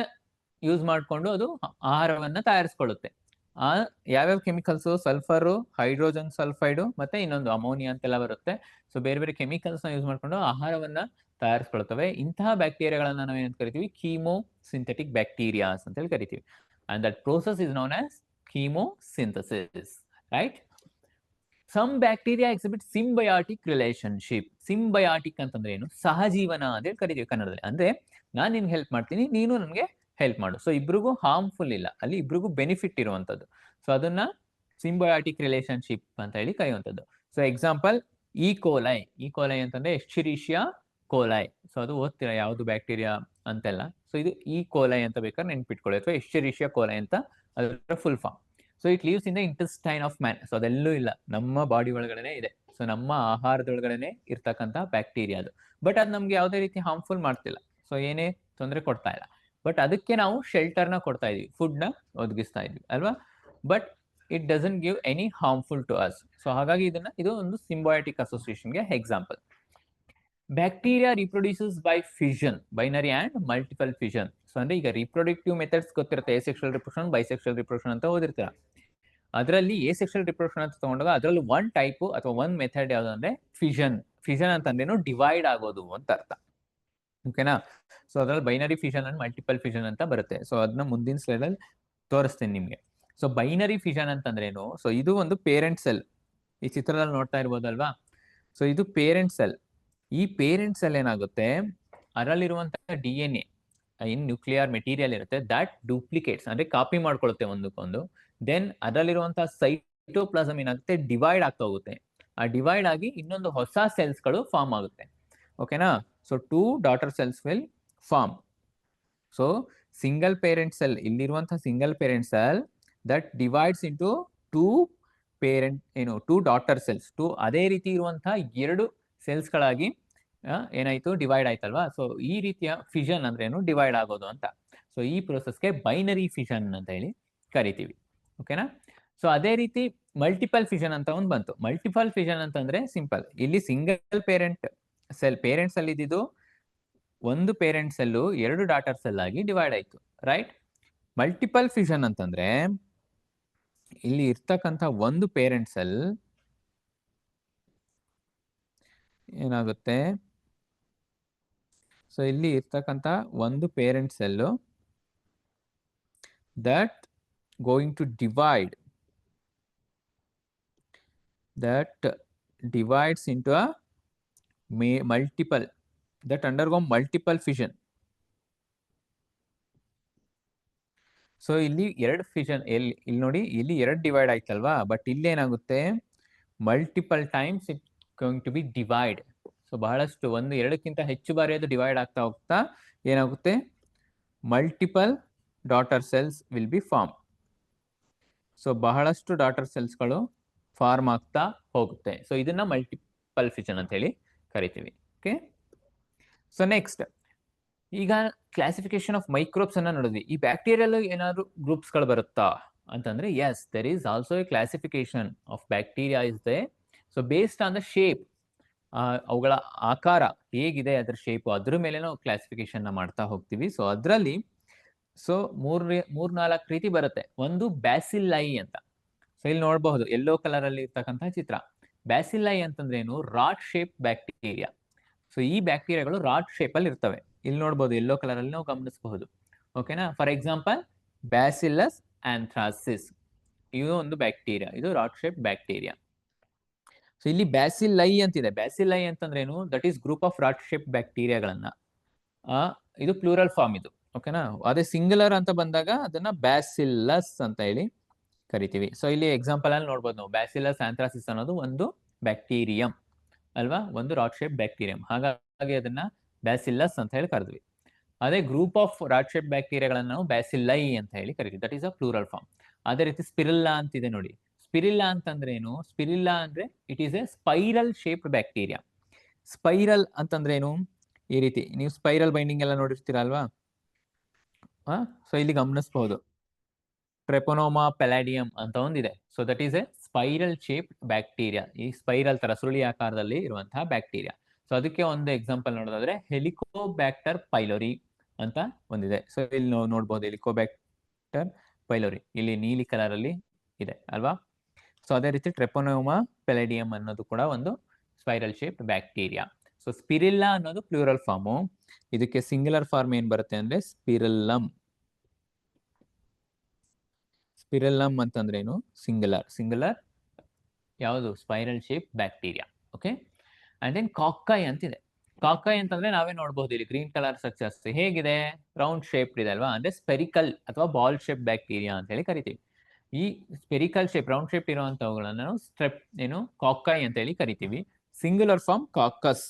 ಯೂಸ್ ಮಾಡಿಕೊಂಡು ಅದು ಆಹಾರವನ್ನ ತಯಾರಿಸ್ಕೊಳ್ಳುತ್ತೆ. ಆ ಯಾವ್ಯಾವ ಕೆಮಿಕಲ್ಸ್, ಸಲ್ಫರ್, ಹೈಡ್ರೋಜನ್ ಸಲ್ಫೈಡ್, ಮತ್ತೆ ಇನ್ನೊಂದು ಅಮೋನಿಯಾ ಅಂತೆಲ್ಲ ಬರುತ್ತೆ. ಸೊ ಬೇರೆ ಬೇರೆ ಕೆಮಿಕಲ್ಸ್ ನ ಯೂಸ್ ಮಾಡ್ಕೊಂಡು ಆಹಾರವನ್ನ ತಯಾರಿಸ್ಕೊಳ್ತವೆ. ಇಂತಹ ಬ್ಯಾಕ್ಟೀರಿಯಾಗಳನ್ನ ನಾವು ಏನಂತ ಕರಿತೀವಿ, ಕೀಮೋಸಿಂಥೆಟಿಕ್ ಬ್ಯಾಕ್ಟೀರಿಯಾಸ್ ಅಂತ ಹೇಳಿ ಕರಿತೀವಿ. And that process is known as chemosynthesis, right. Some bacteria exhibit symbiotic relationship. Symbiotic ಅಂತಂದ್ರೆ ಏನು, ಸಹಜೀವನ ಅಂತ ಹೇಳಿ ಕರಿತೀವಿ ಕನ್ನಡದಲ್ಲಿ. ಅಂದ್ರೆ ನಾನು ನಿನ್ಗೆ ಹೆಲ್ಪ್ ಮಾಡ್ತೀನಿ, ನೀನು ನನಗೆ ಹೆಲ್ಪ್ ಮಾಡು. ಸೊ ಇಬ್ರಿಗೂ ಹಾರ್ಮ್ಫುಲ್ ಇಲ್ಲ, ಅಲ್ಲಿ ಇಬ್ರಿಗೂ ಬೆನಿಫಿಟ್ ಇರುವಂತದ್ದು. ಸೊ ಅದನ್ನ ಸಿಂಬಯಾಟಿಕ್ ರಿಲೇಶನ್ಶಿಪ್ ಅಂತ ಹೇಳಿ ಕರೆಯುವಂಥದ್ದು. ಸೊ ಎಕ್ಸಾಂಪಲ್ ಈ ಕೋಲೈ ಅಂತಂದ್ರೆ ಎಸ್ಚೆರಿಷಿಯಾ ಕೋಲೈ. ಸೊ ಅದು ಓದ್ತೀರಾ ಯಾವ್ದು ಬ್ಯಾಕ್ಟೀರಿಯಾ ಅಂತೆಲ್ಲ. ಸೊ ಇದು ಈ ಕೋಲೈ ಅಂತ ಬೇಕಾದ್ರೆ ನೆನ್ಪಿಟ್ಕೊಳ್ಳಿ, ಅಥವಾ ಎಸ್ಚೆರಿಷಿಯಾ ಕೋಲೈ ಅಂತ ಅದರ full form. So it lives in the intestine of man. So ಅದೆಲ್ಲೂ ಇಲ್ಲ, ನಮ್ಮ ಬಾಡಿ ಒಳಗಡೆ ಇದೆ. ಸೊ ನಮ್ಮ ಆಹಾರದೊಳಗಡೆ ಇರ್ತಕ್ಕಂಥ ಬ್ಯಾಕ್ಟೀರಿಯಾ ಅದು. ಬಟ್ ಅದು ನಮ್ಗೆ ಯಾವುದೇ ರೀತಿ ಹಾರ್ಮ್ಫುಲ್ ಮಾಡ್ತಿಲ್ಲ, ಸೊ ಏನೇ ತೊಂದರೆ ಕೊಡ್ತಾ ಇಲ್ಲ. ಬಟ್ ಅದಕ್ಕೆ ನಾವು ಶೆಲ್ಟರ್ನ ಕೊಡ್ತಾ ಇದೀವಿ, ಫುಡ್ನ ಒದಗಿಸ್ತಾ ಇದ್ವಿ ಅಲ್ವಾ. But it doesn't give any harmful to us. So ಹಾಗಾಗಿ ಇದು ಒಂದು ಸಿಂಬಯಾಟಿಕ್ ಅಸೋಸಿಯೇಷನ್ಗೆ example. Bacteria reproduces by fission, binary and multiple fission. So ಅಂದ್ರೆ ಈಗ ರಿಪ್ರೊಡಕ್ಟಿವ್ ಮೆಥಡ್ಸ್ ಗೊತ್ತಿರುತ್ತೆ, ಎಸೆಕ್ಷುವಲ್ ರಿಪ್ರೊಡಕ್ಷನ್, ಬೈಸೆಕ್ಷುವಲ್ ರಿಪ್ರೊಡಕ್ಷನ್ ಅಂತ ಓದಿರ್ತೀರ. ಅದರಲ್ಲಿ ಎಸೆಕ್ಷುವಲ್ ರಿಪ್ರೊಡಕ್ಷನ್ ಅಂತ ತಗೊಂಡಾಗ ಅದರಲ್ಲಿ ಒನ್ ಟೈಪ್ ಅಥವಾ ಒನ್ ಮೆಥಡ್ ಯಾವ್ದು ಅಂದ್ರೆ ಫಿಷನ್. ಫಿಷನ್ ಅಂತಂದ್ರೇನು, ಡಿವೈಡ್ ಆಗೋದು ಅಂತ ಅರ್ಥ. ಓಕೆನಾ. ಸೊ ಅದ್ರಲ್ಲಿ binary fission and multiple fission ಅಂತ ಬರುತ್ತೆ. ಸೊ ಅದನ್ನ ಮುಂದಿನ ಸ್ಲೈಡ್ ಅಲ್ಲಿ ತೋರಿಸ್ತೀನಿ ನಿಮ್ಗೆ. ಸೊ ಬೈನರಿ ಫಿಷನ್ ಅಂತಂದ್ರೇನು, ಸೊ ಇದು ಒಂದು ಪೇರೆಂಟ್ ಸೆಲ್, ಈ ಚಿತ್ರದಲ್ಲಿ ನೋಡ್ತಾ ಇರ್ಬೋದಲ್ವಾ. ಸೊ ಇದು ಪೇರೆಂಟ್ ಸೆಲ್. ಈ ಪೇರೆಂಟ್ ಸೆಲ್ ಏನಾಗುತ್ತೆ, ಅದರಲ್ಲಿರುವಂತಹ DNA, ಇನ್ ನ್ಯೂಕ್ಲಿಯರ್ ಮೆಟೀರಿಯಲ್ ಇರುತ್ತೆ, ದಟ್ ಡೂಪ್ಲಿಕೇಟ್ಸ್ ಅಂದ್ರೆ ಕಾಪಿ ಮಾಡ್ಕೊಳುತ್ತೆ ಒಂದಕ್ಕೊಂದು. ದೆನ್ ಅದರಲ್ಲಿರುವಂತಹ ಸೈಟೋಪ್ಲಾಸಮ್ ಏನಾಗುತ್ತೆ, ಡಿವೈಡ್ ಆಗ್ತಾ ಹೋಗುತ್ತೆ. ಆ ಡಿವೈಡ್ ಆಗಿ ಇನ್ನೊಂದು ಹೊಸ ಸೆಲ್ಸ್ಗಳು ಫಾರ್ಮ್ ಆಗುತ್ತೆ. ಓಕೆನಾ? So 2 daughter cells will form. So single parent cell, ಇಲ್ಲಿರುವಂತಹ single parent cell that divides into 2 parent ಏನು 2 ಡಾಟರ್ ಸೆಲ್ಸ್, 2 ಅದೇ ರೀತಿ ಇರುವಂತಹ 2 ಸೆಲ್ಸ್ಗಳಾಗಿ ಏನಾಯ್ತು, ಡಿವೈಡ್ ಆಯ್ತಲ್ವಾ. ಸೊ ಈ ರೀತಿಯ ಫಿಷನ್ ಅಂದ್ರೆ ಏನು, ಡಿವೈಡ್ ಆಗೋದು ಅಂತ. ಸೊ ಈ ಪ್ರೋಸೆಸ್ಗೆ ಬೈನರಿ ಫಿಷನ್ ಅಂತ ಹೇಳಿ ಕರಿತೀವಿ. ಓಕೆನಾ? ಸೊ ಅದೇ ರೀತಿ ಮಲ್ಟಿಪಲ್ ಫಿಷನ್ ಅಂತ ಒಂದು ಬಂತು. ಮಲ್ಟಿಪಲ್ ಫಿಷನ್ ಅಂತಂದ್ರೆ ಸಿಂಪಲ್, ಇಲ್ಲಿ ಸಿಂಗಲ್ ಪೇರೆಂಟ್ ಪೇರೆಂಟ್ಸ್ ಅಲ್ಲಿ ಇದ್ದಿದ್ದು ಒಂದು ಪೇರೆಂಟ್ ಸೆಲ್ಲು 2 ಡಾಟರ್ ಸೆಲ್ ಆಗಿ ಡಿವೈಡ್ ಆಯ್ತು, ರೈಟ್? ಮಲ್ಟಿಪಲ್ ಫಿಷನ್ ಅಂತಂದ್ರೆ ಇಲ್ಲಿ ಇರ್ತಕ್ಕಂಥ ಒಂದು ಪೇರೆಂಟ್ ಸೆಲ್ ಏನಾಗುತ್ತೆ, ಸೊ ಇಲ್ಲಿ ಇರ್ತಕ್ಕಂಥ ಒಂದು parent cell that going to divide, that divides into a multiple, that undergo multiple fission. So ಇಲ್ಲಿ 2 ಫಿಷನ್, ಇಲ್ಲಿ ನೋಡಿ, ಇಲ್ಲಿ 2 ಡಿವೈಡ್ ಆಯ್ತಲ್ವಾ, ಬಟ್ ಇಲ್ಲಿ ಏನಾಗುತ್ತೆ, multiple times it going to be divide. So ಬಹಳಷ್ಟು, 1-2ಕ್ಕಿಂತ ಹೆಚ್ಚು ಬಾರಿ ಅದು ಡಿವೈಡ್ ಆಗ್ತಾ ಹೋಗ್ತಾ ಏನಾಗುತ್ತೆ, multiple daughter cells will be form. So ಬಹಳಷ್ಟು ಡಾಟರ್ ಸೆಲ್ಸ್ಗಳು ಫಾರ್ಮ್ ಆಗ್ತಾ ಹೋಗುತ್ತೆ. ಸೊ ಇದನ್ನ ಮಲ್ಟಿಪಲ್ ಫಿಷನ್ ಅಂತ ಹೇಳಿ ಕರಿತೀವಿ. ಓಕೆ, ಸೊ ನೆಕ್ಸ್ಟ್ ಈಗ ಕ್ಲಾಸಿಫಿಕೇಶನ್ ಆಫ್ ಮೈಕ್ರೋಬ್ಸ್ ಅನ್ನ ನೋಡಿದ್ವಿ. ಈ ಬ್ಯಾಕ್ಟೀರಿಯಲ್ ಏನಾದ್ರು ಗ್ರೂಪ್ಸ್ ಗಳು ಬರುತ್ತಾ ಅಂತಂದ್ರೆ, yes, there is also a classification of bacteria is there. So based on the shape, ಅವುಗಳ ಆಕಾರ ಹೇಗಿದೆ, ಅದರ ಶೇಪ್, ಅದ್ರ ಮೇಲೆ ನಾವು ಕ್ಲಾಸಿಫಿಕೇಶನ್ ಮಾಡ್ತಾ ಹೋಗ್ತೀವಿ. ಸೊ ಅದರಲ್ಲಿ ಸೊ 3-4 ರೀತಿ ಬರುತ್ತೆ. ಒಂದು ಬ್ಯಾಸಿಲ್ಲೈ ಅಂತ. ಸೊ ಇಲ್ಲಿ ನೋಡಬಹುದು ಯೆಲ್ಲೋ ಕಲರ್ ಅಲ್ಲಿ ಇರ್ತಕ್ಕಂತಹ ಚಿತ್ರ. ಬ್ಯಾಸಿಲ್ಲೈ ಅಂತಂದ್ರೆ ಏನು, ರಾಡ್ ಶೇಪ್ ಬ್ಯಾಕ್ಟೀರಿಯಾ. ಸೊ ಈ ಬ್ಯಾಕ್ಟೀರಿಯಾಗಳು ರಾಡ್ ಶೇಪ್ ಅಲ್ಲಿ ಇರ್ತವೆ. ಇಲ್ಲಿ ನೋಡಬಹುದು ಯೆಲ್ಲೋ ಕಲರ್ ಅಲ್ಲಿ ನಾವು ಗಮನಿಸಬಹುದು. ಓಕೆನಾ? ಫಾರ್ ಎಕ್ಸಾಂಪಲ್ ಬ್ಯಾಸಿಲಸ್ ಆಂಥ್ರಾಸಿಸ್, ಇದು ಒಂದು ಬ್ಯಾಕ್ಟೀರಿಯಾ, ಇದು ರಾಡ್ ಶೇಪ್ ಬ್ಯಾಕ್ಟೀರಿಯಾ. ಸೊ ಇಲ್ಲಿ ಬ್ಯಾಸಿಲ್ಲೈ ಅಂತಿದೆ. ಬ್ಯಾಸಿಲ್ಲೈ ಅಂತಂದ್ರೆ ಏನು, that is group of rod shape ಬ್ಯಾಕ್ಟೀರಿಯಾಗಳನ್ನ, ಇದು ಪ್ಲೂರಲ್ ಫಾರ್ಮ್ ಇದು. ಓಕೆನಾ? ಅದೇ ಸಿಂಗುಲರ್ ಅಂತ ಬಂದಾಗ ಅದನ್ನ ಬ್ಯಾಸಿಲ್ಲಸ್ ಅಂತ ಹೇಳಿ ಕರಿತೀವಿ. ಸೊ ಇಲ್ಲಿ ಎಕ್ಸಾಂಪಲ್ ಅಲ್ಲಿ ನೋಡ್ಬೋದು ನಾವು, ಬ್ಯಾಸಿಲಸ್ ಆಂಥ್ರಾಸಿಸ್ ಅನ್ನೋದು ಒಂದು ಬ್ಯಾಕ್ಟೀರಿಯಂ ಅಲ್ವಾ, ಒಂದು ರಾಡ್ ಶೇಪ್ ಬ್ಯಾಕ್ಟೀರಿಯಂ. ಹಾಗಾಗಿ ಅದನ್ನ ಬ್ಯಾಸಿಲ್ಲಸ್ ಅಂತ ಹೇಳಿ ಕರೆದ್ವಿ. ಅದೇ ಗ್ರೂಪ್ ಆಫ್ ರಾಡ್ ಶೇಪ್ ಬ್ಯಾಕ್ಟೀರಿಯಾಗಳನ್ನ ನಾವು ಬ್ಯಾಸಿಲ್ಲೈ ಅಂತ ಹೇಳಿ ಕರಿತೀವಿ. That is a plural form. ಅದೇ ರೀತಿ ಸ್ಪಿರಿಲ್ಲಾ ಅಂತಿದೆ ನೋಡಿ. ಸ್ಪಿರಿಲ್ಲಾ ಅಂತಂದ್ರೆ ಏನು, ಸ್ಪಿರಿಲ್ಲಾ ಅಂದ್ರೆ it is A spiral shaped bacteria. Spiral ಅಂತಂದ್ರೆ ಏನು, ಈ ರೀತಿ ನೀವು ಸ್ಪೈರಲ್ ಬೈಂಡಿಂಗ್ ಎಲ್ಲ ನೋಡಿರ್ತೀರಾ ಅಲ್ವಾ. ಸೊ ಇಲ್ಲಿ ಗಮನಿಸಬಹುದು ಟ್ರೆಪೊನೋಮಾ ಪೆಲಾಡಿಯಂ ಅಂತ ಒಂದಿದೆ. So that is A spiral shape bacteria. ಈ ಸ್ಪೈರಲ್ ತರ ಸುರುಳಿ ಆಕಾರದಲ್ಲಿ ಇರುವಂತಹ ಬ್ಯಾಕ್ಟೀರಿಯಾ. ಸೊ ಅದಕ್ಕೆ ಒಂದು ಎಕ್ಸಾಂಪಲ್ ನೋಡೋದಾದ್ರೆ ಹೆಲಿಕೋಬ್ಯಾಕ್ಟರ್ ಪೈಲೋರಿ ಅಂತ ಒಂದಿದೆ. ಸೊ ಇಲ್ಲಿ ನೋಡಬಹುದು ಹೆಲಿಕೋಬ್ಯಾಕ್ಟರ್ ಪೈಲೋರಿ, ಇಲ್ಲಿ ನೀಲಿ ಕಲರ್ ಅಲ್ಲಿ ಇದೆ ಅಲ್ವಾ. ಸೊ ಅದೇ ರೀತಿ ಟ್ರೆಪೊನೋಮಾ ಪೆಲಾಡಿಯಂ ಅನ್ನೋದು ಕೂಡ ಒಂದು spiral shape bacteria. So spirilla ಅನ್ನೋದು ಪ್ಲೂರಲ್ ಫಾರ್ಮು. ಇದಕ್ಕೆ ಸಿಂಗುಲರ್ ಫಾರ್ಮ್ ಏನ್ ಬರುತ್ತೆ ಅಂದ್ರೆ ಸ್ಪಿರಿಲ್ಲಮ್. ಸ್ಪಿರಿಲ್ಲಮ್ ಅಂತಂದ್ರೆ ಏನು, ಸಿಂಗುಲರ್ ಯಾವುದು, spiral shape bacteria. Okay, and then cocci ಅಂತಿದೆ. ಕಾಕೈ ಅಂತಂದ್ರೆ ನಾವೇ ನೋಡಬಹುದು ಇಲ್ಲಿ ಗ್ರೀನ್ ಕಲರ್ ಸಕ್ಸಸ್ ಹೇಗಿದೆ, ರೌಂಡ್ ಶೇಪ್ ಇದೆ ಅಲ್ವಾ, ಅಂದ್ರೆ ಸ್ಪೆರಿಕಲ್ ಅಥವಾ ಬಾಲ್ ಶೇಪ್ ಬ್ಯಾಕ್ಟೀರಿಯಾ ಅಂತ ಹೇಳಿ ಕರಿತೀವಿ. ಈ ಸ್ಪೆರಿಕಲ್ ಶೇಪ್, ರೌಂಡ್ ಶೇಪ್ ಇರುವಂತವುಗಳನ್ನ ನಾವು ಕಾಕೈ ಅಂತ ಹೇಳಿ ಕರಿತೀವಿ. Singular form coccus,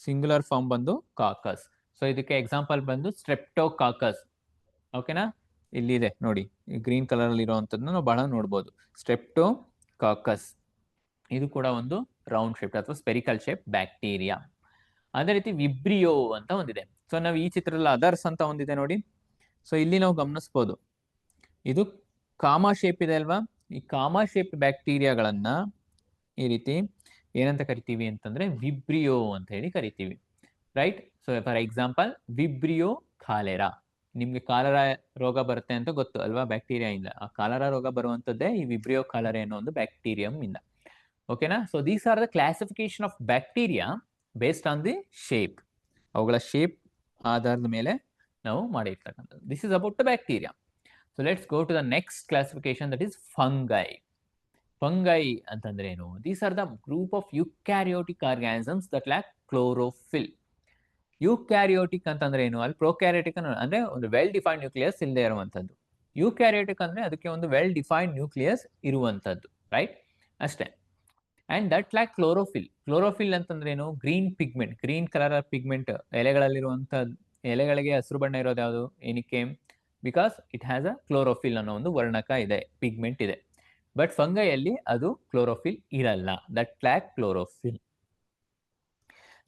singular form ಬಂದು ಕಾಕಸ್. ಸೊ ಇದಕ್ಕೆ ಎಕ್ಸಾಂಪಲ್ ಬಂದು ಸ್ಟ್ರೆಪ್ಟೋಕಾಕಸ್. ಓಕೆನಾ? ಇಲ್ಲಿದೆ ನೋಡಿ, ಗ್ರೀನ್ ಕಲರ್ ಅಲ್ಲಿ ಇರುವಂತದ್ದನ್ನ ನಾವು ಬಹಳ ನೋಡಬಹುದು. ಸ್ಟ್ರೆಪ್ಟೋಕಾಕಸ್, ಇದು ಕೂಡ ಒಂದು ರೌಂಡ್ ಶೇಪ್ ಅಥವಾ ಸ್ಪೆರಿಕಲ್ ಶೇಪ್ ಬ್ಯಾಕ್ಟೀರಿಯಾ. ಅದೇ ರೀತಿ ವಿಬ್ರಿಯೋ ಅಂತ ಒಂದಿದೆ. ಸೊ ನಾವು ಈ ಚಿತ್ರದಲ್ಲಿ ಅದರ್ಸ್ ಅಂತ ಒಂದಿದೆ ನೋಡಿ. ಸೊ ಇಲ್ಲಿ ನಾವು ಗಮನಿಸಬಹುದು ಇದು ಕಾಮಾ ಶೇಪ್ ಇದೆ ಅಲ್ವಾ. ಈ ಕಾಮಾ ಶೇಪ್ ಬ್ಯಾಕ್ಟೀರಿಯಾಗಳನ್ನ ಈ ರೀತಿ ಏನಂತ ಕರಿತೀವಿ ಅಂತಂದ್ರೆ ವಿಬ್ರಿಯೋ ಅಂತ ಹೇಳಿ ಕರಿತೀವಿ, right. So for example vibrio cholera. ನಿಮ್ಗೆ ಕಾಲರಾ ರೋಗ ಬರುತ್ತೆ ಅಂತ ಗೊತ್ತು ಅಲ್ವಾ ಬ್ಯಾಕ್ಟೀರಿಯಾ ಇಂದ. ಆ ಕಾಲರಾ ರೋಗ ಬರುವಂತದ್ದೇ ಈ ವಿಬ್ರಿಯೋ ಕಾಲರೆ ಅನ್ನೋ ಒಂದು ಬ್ಯಾಕ್ಟೀರಿಯಂ ಇಂದ. ಓಕೆನಾ? So these are the classification of bacteria based on the shape. ಅವುಗಳ ಶೇಪ್ ಆಧಾರದ ಮೇಲೆ ನಾವು ಮಾಡಿರ್ತಕ್ಕಂಥದ್ದು. This is about the bacteria. So let's go to the next classification, that is fungi. Fungi ಅಂತಂದ್ರೆ ಏನು, these are the group of eukaryotic organisms that lack chlorophyll. Eukaryotic ಅಂತಂದ್ರೆ ಏನು, ಅಲ್ಲಿ ಪ್ರೊಕ್ಯಾರಿಯೋಟಿಕ್ ಅಂದ್ರೆ ಒಂದು ವೆಲ್ ಡಿಫೈನ್ಡ್ ನ್ಯೂಕ್ಲಿಯಸ್ ಇಲ್ಲದೆ ಇರುವಂತದ್ದು. Eukaryotic ಅಂದ್ರೆ ಅದಕ್ಕೆ ಒಂದು ವೆಲ್ ಡಿಫೈನ್ಡ್ ನ್ಯೂಕ್ಲಿಯಸ್ ಇರುವಂತದ್ದು, ರೈಟ್. ಅಷ್ಟೇ. And that lack chlorophyll. Chlorophyll ಅಂತಂದ್ರೆ ಏನು? Green pigment, green colour pigment ಎಲೆಗಳಲ್ಲಿರುವಂತ, ಎಲೆಗಳಿಗೆ ಹಸಿರು ಬಣ್ಣ ಇರೋದು ಯಾವುದು? ಏನಕ್ಕೆ? Because it has a chlorophyll ಅನ್ನೋ ಒಂದು ವರ್ಣಕ ಇದೆ, ಪಿಗ್ಮೆಂಟ್ ಇದೆ. ಬಟ್ ಫಂಗೈಯಲ್ಲಿ ಅದು ಕ್ಲೋರೋಫಿಲ್ ಇರಲ್ಲ, that lack chlorophyll.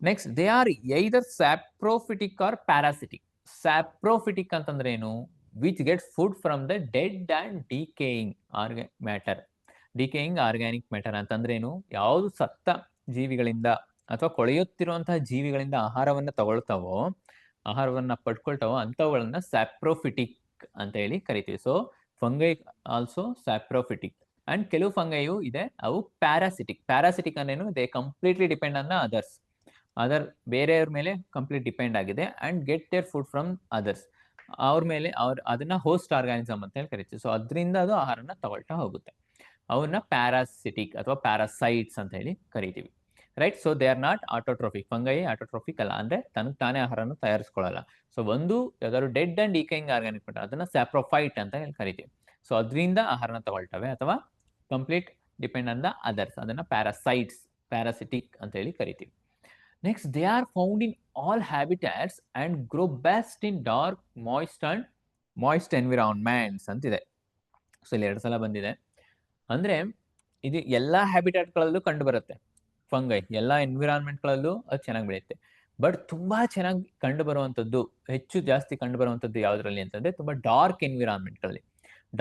Next, they are either saprophytic or parasitic. Saprophytic ಅಂತಂದ್ರೆ ಏನು? Which gets food from the dead and decaying matter. Decaying organic matter ಅಂತಂದ್ರೆ ಏನು? ಯಾವುದು ಸತ್ತ ಜೀವಿಗಳಿಂದ ಅಥವಾ ಕೊಳೆಯುತ್ತಿರುವಂತಹ ಜೀವಿಗಳಿಂದ ಆಹಾರವನ್ನ ತಗೊಳ್ತಾವೋ, ಆಹಾರವನ್ನ ಪಡ್ಕೊಳ್ತಾವೋ ಅಂಥವುಗಳನ್ನ ಸ್ಯಾಪ್ರೋಫಿಟಿಕ್ ಅಂತ ಹೇಳಿ ಕರಿತೀವಿ. So fungi also saprophytic. And ಕೆಲವು ಫಂಗೈಯು ಇದೆ, ಅವು ಪ್ಯಾರಾಸಿಟಿಕ್. ಪ್ಯಾರಾಸಿಟಿಕ್ ಅಂದ್ರೇನು? They completely depend on the others. ಬೇರೆಯವ್ರ ಮೇಲೆ ಕಂಪ್ಲೀಟ್ ಡಿಪೆಂಡ್ ಆಗಿದೆ and get their food from others. ಅವ್ರ ಮೇಲೆ ಅದನ್ನ ಹೋಸ್ಟ್ ಆರ್ಗಾನಿಸಮ್ ಅಂತ ಹೇಳಿ ಕರಿತೀವಿ. ಸೊ ಅದರಿಂದ ಅದು ಆಹಾರನ ತಗೊಳ್ತಾ ಹೋಗುತ್ತೆ. ಅವನ್ನ ಪ್ಯಾರಾಸಿಟಿಕ್ ಅಥವಾ ಪ್ಯಾರಾಸೈಟ್ಸ್ ಅಂತ ಹೇಳಿ ಕರಿತೀವಿ. Right. So they are not autotrophic. Fungi autotrophic ಅಲ್ಲ, ಅಂದ್ರೆ ತನಗೆ ತಾನೇ ಆಹಾರನ ತಯಾರಿಸ್ಕೊಳ್ಳಲ್ಲ. ಸೊ ಒಂದು ಯಾವ್ದಾದ್ರು dead and decaying organic matter, ಅದನ್ನ ಸ್ಯಾಪ್ರೋಫೈಟ್ ಅಂತ ಹೇಳಿ ಕರಿತೀವಿ. ಸೊ ಅದರಿಂದ ಆಹಾರನ ತಗೊಳ್ತವೆ ಅಥವಾ complete depend on the others, ಅದನ್ನ ಪ್ಯಾರಾಸೈಟ್ಸ್, ಪ್ಯಾರಾಸಿಟಿಕ್ ಅಂತ ಹೇಳಿ ಕರಿತೀವಿ. Next, they are found in all habitats and grow best in dark, moist environments ಅಂತಿದೆ. ಸೊ ಇಲ್ಲಿ 2 ಸಲ ಬಂದಿದೆ. ಅಂದ್ರೆ ಇದು ಎಲ್ಲಾ ಹ್ಯಾಬಿಟ್ಯಾಟ್ಗಳಲ್ಲೂ ಕಂಡು ಬರುತ್ತೆ ಫಂಗೈ, ಎಲ್ಲಾ ಎನ್ವಿರಾನ್ಮೆಂಟ್ಗಳಲ್ಲೂ ಅದು ಚೆನ್ನಾಗಿ ಬೆಳೆಯುತ್ತೆ. ಬಟ್ ತುಂಬಾ ಚೆನ್ನಾಗಿ ಕಂಡು ಬರುವಂತದ್ದು, ಜಾಸ್ತಿ ಕಂಡು ಬರುವಂತದ್ದು ಯಾವ್ದ್ರಲ್ಲಿ ಅಂತಂದ್ರೆ ತುಂಬಾ ಡಾರ್ಕ್ ಎನ್ವಿರಾನ್ಮೆಂಟ್ಗಳಲ್ಲಿ.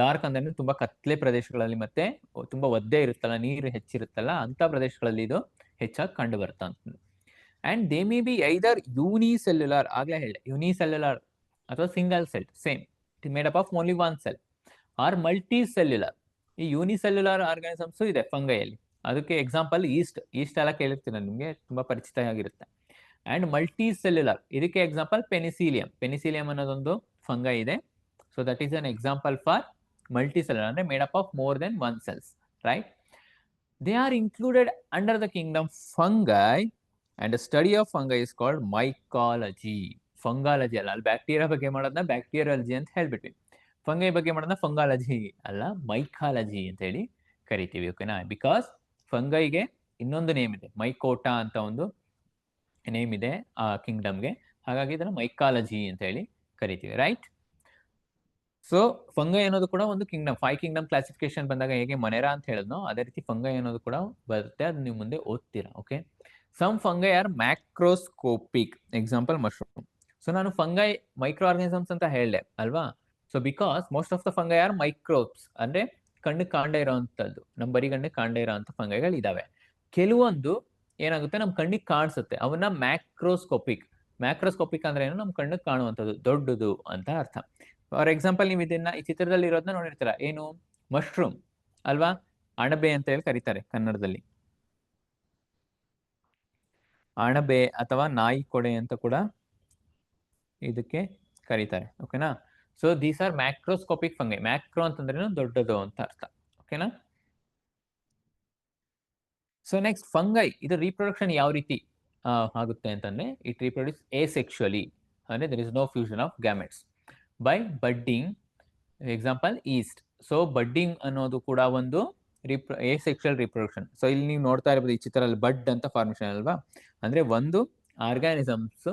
ಡಾರ್ಕ್ ಅಂದ್ರೆ ತುಂಬಾ ಕತ್ಲೆ ಪ್ರದೇಶಗಳಲ್ಲಿ ಮತ್ತೆ ತುಂಬಾ ಒದ್ದೆ ಇರುತ್ತಲ್ಲ, ನೀರು ಹೆಚ್ಚಿರುತ್ತಲ್ಲ, ಅಂತ ಪ್ರದೇಶಗಳಲ್ಲಿ ಇದು ಹೆಚ್ಚಾಗಿ ಕಂಡು ಬರುತ್ತ ಅಂತ. And they may be either unicellular, ಆಗ್ಲೇ ಹೇಳಿದೆ ಯೂನಿಸೆಲ್ಯುಲಾರ್ ಅಥವಾ single cell, same, it made up of only one cell, or multi cellular. ಈ ಯೂನಿಸೆಲ್ಯುಲಾರ್ ಆರ್ಗಾನಿಸಮ್ಸ್ ಇದೆ ಫಂಗೈಯಲ್ಲಿ. ಅದಕ್ಕೆ ಎಕ್ಸಾಂಪಲ್ ಈಸ್ಟ್ ಎಲ್ಲ ಕೇಳಿರ್ತೀರ, ನಿಮಗೆ ತುಂಬಾ ಪರಿಚಿತ ಆಗಿರುತ್ತೆ. ಅಂಡ್ ಮಲ್ಟಿ ಸೆಲ್ಯುಲಾರ್, ಇದಕ್ಕೆ ಎಕ್ಸಾಂಪಲ್ ಪೆನಿಸಿಲಿಯಂ ಅನ್ನೋದೊಂದು ಫಂಗೈ ಇದೆ. So that is an example for multi cellular, ಅಂದ್ರೆ made up of more than one cells, right. They are included under the kingdom fungi and study of fungi is called mycology. Fungology ಅಲ್ಲ, ಅಲ್ಲಿ bacteria ಬಗ್ಗೆ ಮಾಡೋದನ್ನ bacteriology ಅಂತ ಹೇಳ್ಬಿಟ್ವಿ. Fungi ಬಗ್ಗೆ ಮಾಡೋದನ್ನ ಫಂಗಾಲಜಿ ಅಲ್ಲ, mycology ಅಂತ ಹೇಳಿ ಕರಿತೀವಿ. ಓಕೆನಾ? ಬಿಕಾಸ್ ಫಂಗೈಗೆ ಇನ್ನೊಂದು ನೇಮ್ ಇದೆ, ಮೈಕೋಟಾ ಅಂತ ಒಂದು ನೇಮ್ ಇದೆ ಆ ಕಿಂಗ್ಡಮ್ಗೆ. ಹಾಗಾಗಿ ಇದನ್ನ ಮೈಕಾಲಜಿ ಅಂತ ಹೇಳಿ ಕರಿತೀವಿ, ರೈಟ್. ಸೊ ಫಂಗೈ ಅನ್ನೋದು ಕೂಡ ಒಂದು ಕಿಂಗ್ಡಮ್. 5 ಕಿಂಗ್ಡಮ್ ಕ್ಲಾಸಿಫಿಕೇಶನ್ ಬಂದಾಗ ಹೇಗೆ ಮನೆರಾ ಅಂತ ಹೇಳಿದ್ನೋ, ಅದೇ ರೀತಿ ಫಂಗೈ ಅನ್ನೋದು ಕೂಡ ಬರುತ್ತೆ. ಅದು ನೀವು ಮುಂದೆ ಓದ್ತೀರಾ. Okay. Some fungi are macroscopic, example mushroom. So ನಾನು ಫಂಗೈ ಮೈಕ್ರೋ ಆರ್ಗಾನಿಸಮ್ಸ್ ಅಂತ ಹೇಳಿದೆ ಅಲ್ವಾ? So because most of the fungi are microbes, ಅಂದ್ರೆ ಕಣ್ಣು ಕಾಣದೇ ಇರೋವಂಥದ್ದು, ನಮ್ಮ ಬರೀ ಕಣ್ಣಿಗೆ ಕಾಣದೇ ಇರೋಂಥ ಫಂಗೈಗಳು ಇದಾವೆ. ಕೆಲವೊಂದು ಏನಾಗುತ್ತೆ, ನಮ್ಮ ಕಣ್ಣಿಗೆ ಕಾಣಿಸುತ್ತೆ, ಅವನ್ನ ಮ್ಯಾಕ್ರೋಸ್ಕೋಪಿಕ್ ಅಂದ್ರೆ ಏನು? ನಮ್ಮ ಕಣ್ಣಿಗೆ ಕಾಣುವಂಥದ್ದು, ದೊಡ್ಡದು ಅಂತ ಅರ್ಥ. ಫಾರ್ ಎಕ್ಸಾಂಪಲ್, ನೀವು ಇದನ್ನ ಈ ಚಿತ್ರದಲ್ಲಿ ಇರೋದನ್ನ ನೋಡಿರ್ತೀರ, ಏನು? ಮಶ್ರೂಮ್ ಅಲ್ವಾ? ಅಣಬೆ ಅಂತ ಹೇಳಿ ಕರೀತಾರೆ ಕನ್ನಡದಲ್ಲಿ. ಅಣಬೆ ಅಥವಾ ನಾಯಿ ಕೊಡೆ ಅಂತ ಕೂಡ ಇದಕ್ಕೆ ಕರೀತಾರೆ. ಓಕೆನಾ? So these R macroscopic fungi. Macro ಅಂತಂದ್ರೆ ದೊಡ್ಡದು ಅಂತ ಅರ್ಥ. ಓಕೆನಾ? ಸೊ ನೆಕ್ಸ್ಟ್, ಫಂಗೈ ಇದು ರೀಪ್ರೊಡಕ್ಷನ್ ಯಾವ ರೀತಿ ಆಗುತ್ತೆ ಅಂತಂದ್ರೆ, ಇಟ್ ರೀಪ್ರೊಡ್ಯೂಸ್ asexually, ಅಂದ್ರೆ there is no fusion of gametes, by budding. Example East. So budding ಅನ್ನೋದು ಕೂಡ ಒಂದು asexual ರೀಪ್ರೊಡಕ್ಷನ್. ಸೊ ಇಲ್ಲಿ ನೀವು ನೋಡ್ತಾ ಇರ್ಬೋದು ಈ ಚಿತ್ರದಲ್ಲಿ ಬಡ್ ಅಂತ ಫಾರ್ಮೇಶನ್ ಅಲ್ವಾ? ಅಂದ್ರೆ ಒಂದು ಆರ್ಗಾನಿಸಮ್ಸ್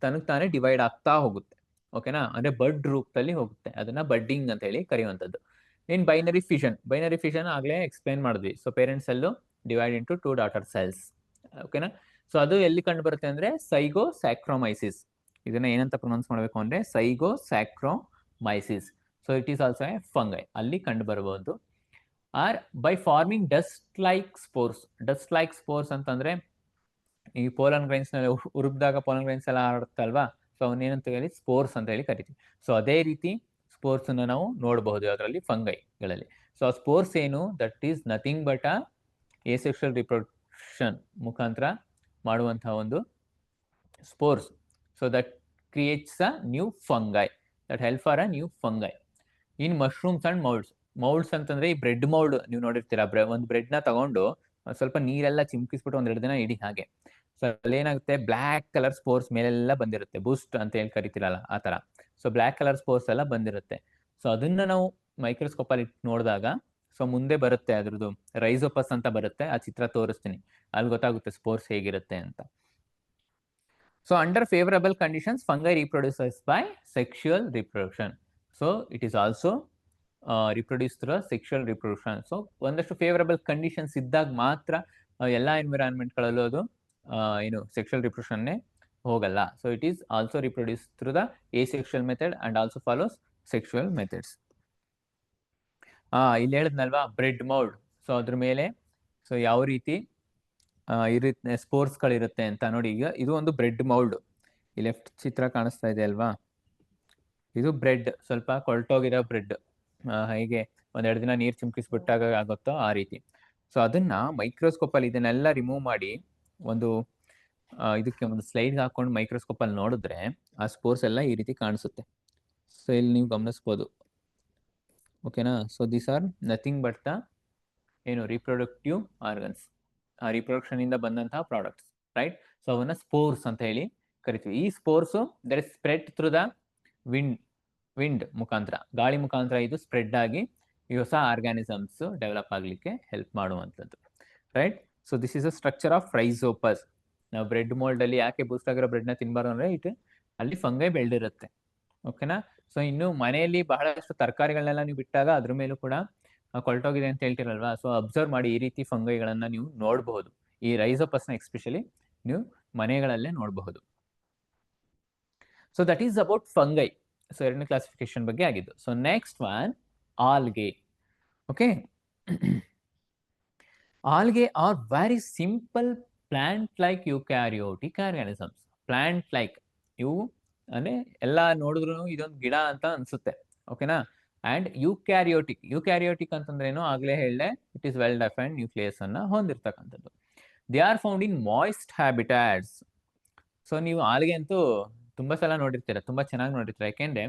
ತನಗ್ ತಾನೇ ಡಿವೈಡ್ ಆಗ್ತಾ ಹೋಗುತ್ತೆ. ಓಕೆನಾ? ಅಂದ್ರೆ ಬಡ್ ರೂಪದಲ್ಲಿ ಹೋಗುತ್ತೆ, ಅದನ್ನ ಬಡ್ಡಿಂಗ್ ಅಂತ ಹೇಳಿ ಕರೆಯುವಂಥದ್ದು. ಇನ್ ಬೈನರಿ ಫಿಷನ್ ಆಗ್ಲೇ ಎಕ್ಸ್ಪ್ಲೈನ್ ಮಾಡಿದ್ವಿ. So parent cell divide into 2 daughter cells. ಓಕೆನಾ? ಸೊ ಅದು ಎಲ್ಲಿ ಕಂಡು ಬರುತ್ತೆ ಅಂದ್ರೆ ಸೈಗೋಸ್ಯಾಕ್ರೋಮೈಸಿಸ್. ಇದನ್ನ ಏನಂತ ಪ್ರೊನೌನ್ಸ್ ಮಾಡಬೇಕು ಅಂದ್ರೆ Zygosaccharomyces. So it is also a fungi, ಅಲ್ಲಿ ಕಂಡು ಬರಬಹುದು. Or by forming dust like spores ಅಂತಂದ್ರೆ, ಈ ಪೋಲನ್ ಗ್ರೈನ್ಸ್ ನಲ್ಲಿ ಉರುಬ್ದಾಗ ಪೋಲನ್ ಗ್ರೈನ್ಸ್ ಎಲ್ಲ ಆಡುತ್ತಲ್ವಾ? ಸೊ ಅವನ್ನೇನಂತ ಹೇಳಿ ಸ್ಪೋರ್ಸ್ ಅಂತ ಹೇಳಿ ಕರಿತೀವಿ. ಸೊ ಅದೇ ರೀತಿ ಸ್ಪೋರ್ಸ್ ಅನ್ನ ನಾವು ನೋಡಬಹುದು ಅದರಲ್ಲಿ ಫಂಗೈಗಳಲ್ಲಿ. ಸೊ ಆ ಸ್ಪೋರ್ಸ್ ಏನು? That is nothing but a asexual reproduction ಮುಖಾಂತರ ಮಾಡುವಂತಹ ಒಂದು spores. So that creates a new fungi, that help for a new fungi in mushrooms and moulds ಅಂತಂದ್ರೆ ಈ ಬ್ರೆಡ್ ಮೌಲ್ಡ್ ನೀವು ನೋಡಿರ್ತೀರಾ. ಒಂದು ಬ್ರೆಡ್ ನ ತಗೊಂಡು ಸ್ವಲ್ಪ ನೀರೆಲ್ಲ ಚಿಮ್ಕಿಸ್ಬಿಟ್ಟು 1-2 ದಿನ ಇಡಿ ಹಾಗೆ. ಸೊ ಅಲ್ಲಿ ಏನಾಗುತ್ತೆ, ಬ್ಲ್ಯಾಕ್ ಕಲರ್ ಸ್ಪೋರ್ಸ್ ಮೇಲೆಲ್ಲ ಬಂದಿರುತ್ತೆ, ಬೂಸ್ಟ್ ಅಂತ ಹೇಳಿ ಕರಿತೀರಲ್ಲ ಆ ತರ. ಸೊ ಬ್ಲ್ಯಾಕ್ ಕಲರ್ ಸ್ಪೋರ್ಸ್ ಎಲ್ಲ ಬಂದಿರುತ್ತೆ. ಸೊ ಅದನ್ನ ನಾವು ಮೈಕ್ರೋಸ್ಕೋಪ್ ಅಲ್ಲಿ ನೋಡಿದಾಗ ಸೊ ಮುಂದೆ ಬರುತ್ತೆ ಅದ್ರದ್ದು ರೈಸೋಪಸ್ ಅಂತ ಬರುತ್ತೆ, ಆ ಚಿತ್ರ ತೋರಿಸ್ತೀನಿ, ಅಲ್ಲಿ ಗೊತ್ತಾಗುತ್ತೆ ಸ್ಪೋರ್ಸ್ ಹೇಗಿರುತ್ತೆ ಅಂತ. So under favourable conditions fungi reproduces by sexual reproduction. So it is also reproduce through sexual reproduction. So ಒಂದಷ್ಟು ಫೇವರಬಲ್ ಕಂಡೀಷನ್ಸ್ ಇದ್ದಾಗ ಮಾತ್ರ ಎಲ್ಲ ಎನ್ವಿರಾನ್ಮೆಂಟ್ಗಳಲ್ಲೂ ಅದು ಏನು ಸೆಕ್ಷುವಲ್ ರಿಪ್ರೊಡಕ್ಷನ್ನೇ ಹೋಗಲ್ಲ. So it is also reproduce through the asexual method and also follows sexual methods. ಇಲ್ಲಿ ಹೇಳಿದ್ನಲ್ವಾ bread mould, so ಅದ್ರ ಮೇಲೆ ಸೊ ಯಾವ ರೀತಿ ಇರುತ್ತೆ ಸ್ಪೋರ್ಸ್ಗಳಿರುತ್ತೆ ಅಂತ ನೋಡಿ. ಈಗ ಇದು ಒಂದು ಬ್ರೆಡ್ ಮೌಲ್ಡ್, ಈ ಲೆಫ್ಟ್ ಚಿತ್ರ ಕಾಣಿಸ್ತಾ ಇದೆ ಅಲ್ವಾ, ಇದು ಬ್ರೆಡ್, ಸ್ವಲ್ಪ ಕೊಳ್ತೋಗಿರೋ ಬ್ರೆಡ್, ಹೇಗೆ ಒಂದೆರಡು ದಿನ ನೀರು ಚಿಮ್ಕಿಸ್ಬಿಟ್ಟಾಗ ಆಗುತ್ತೋ ಆ ರೀತಿ. ಸೊ ಅದನ್ನ ಮೈಕ್ರೋಸ್ಕೋಪ್ ಅಲ್ಲಿ ಇದನ್ನೆಲ್ಲ ರಿಮೂವ್ ಮಾಡಿ ಒಂದು ಇದಕ್ಕೆ ಒಂದು ಸ್ಲೈಡ್ ಹಾಕೊಂಡು ಮೈಕ್ರೋಸ್ಕೋಪ್ ಅಲ್ಲಿ ನೋಡಿದ್ರೆ ಆ ಸ್ಪೋರ್ಸ್ ಎಲ್ಲ ಈ ರೀತಿ ಕಾಣಿಸುತ್ತೆ. ಸೊ ಇಲ್ಲಿ ನೀವು ಗಮನಿಸ್ಬೋದು, ಓಕೆನಾ. So these are nothing but the ಏನು ರಿಪ್ರೊಡಕ್ಟಿವ್ ಆರ್ಗನ್ಸ್, ಆ ರಿಪ್ರೊಡಕ್ಷನ್ ಇಂದ ಬಂದಂತಹ ಪ್ರಾಡಕ್ಟ್ಸ್, ರೈಟ್. ಸೊ ಅವನ್ನ ಸ್ಪೋರ್ಸ್ ಅಂತ ಹೇಳಿ ಕರಿತೀವಿ. ಈ spores that is spread through the wind ಮುಖಾಂತರ, ಗಾಳಿ ಮುಖಾಂತರ ಇದು ಸ್ಪ್ರೆಡ್ ಆಗಿ ಈ ಹೊಸ ಆರ್ಗಾನಿಸಮ್ಸ್ ಡೆವಲಪ್ ಆಗ್ಲಿಕ್ಕೆ ಹೆಲ್ಪ್ ಮಾಡುವಂಥದ್ದು, right. So this is a structure of rhizopus. ನಾವು ಬ್ರೆಡ್ ಮೋಲ್ಡ್ ಅಲ್ಲಿ ಯಾಕೆ ಬೂಸ್ಟ್ ಆಗಿರೋ ಬ್ರೆಡ್ ನ ತಿನ್ಬಾರ್ದು ಅಂದ್ರೆ ಅಲ್ಲಿ ಫಂಗೈ ಬೆಳೆದಿರುತ್ತೆ, ಓಕೆನಾ. ಸೊ ಇನ್ನು ಮನೆಯಲ್ಲಿ ಬಹಳಷ್ಟು ತರಕಾರಿಗಳನ್ನೆಲ್ಲ ನೀವು ಬಿಟ್ಟಾಗ ಅದ್ರ ಮೇಲೂ ಕೂಡ ಕೊಳ್ತೋಗಿದೆ ಅಂತ ಹೇಳ್ತಿರಲ್ವಾ, ಸೊ ಅಬ್ಸರ್ವ್ ಮಾಡಿ ಈ ರೀತಿ ಫಂಗೈಗಳನ್ನ ನೀವು ನೋಡಬಹುದು. ಈ ರೈಸೋಪಸ್ ನ ಎಸ್ಪೆಷಲಿ ನೀವು ಮನೆಗಳಲ್ಲೇ ನೋಡಬಹುದು. So that is about fungi. So ಎರಡನೇ ಕ್ಲಾಸಿಫಿಕೇಶನ್ ಬಗ್ಗೆ ಆಗಿದ್ದು. So next one algae. Okay, algae are very simple plant like eukaryotic organisms. Plant like, ಇವು ಅಂದ್ರೆ ಎಲ್ಲ ನೋಡಿದ್ರು ಇದೊಂದು ಗಿಡ ಅಂತ ಅನ್ಸುತ್ತೆ, ಓಕೆನಾ. ಅಂಡ್ ಯುಕ್ಯಾರಿಯೋಟಿಕ್ ಅಂತಂದ್ರೆ ಏನು, ಆಗ್ಲೇ ಹೇಳಿದೆ, it is well defined nucleus ಅನ್ನ ಹೊಂದಿರತಕ್ಕಂಥದ್ದು. They are found in moist habitats. So ನೀವು ಆಲ್ಗೆ ಅಂತೂ ತುಂಬಾ ಸಲ ನೋಡಿರ್ತೀರ, ತುಂಬಾ ಚೆನ್ನಾಗಿ ನೋಡಿರ್ತೀರ. ಯಾಕೆಂದ್ರೆ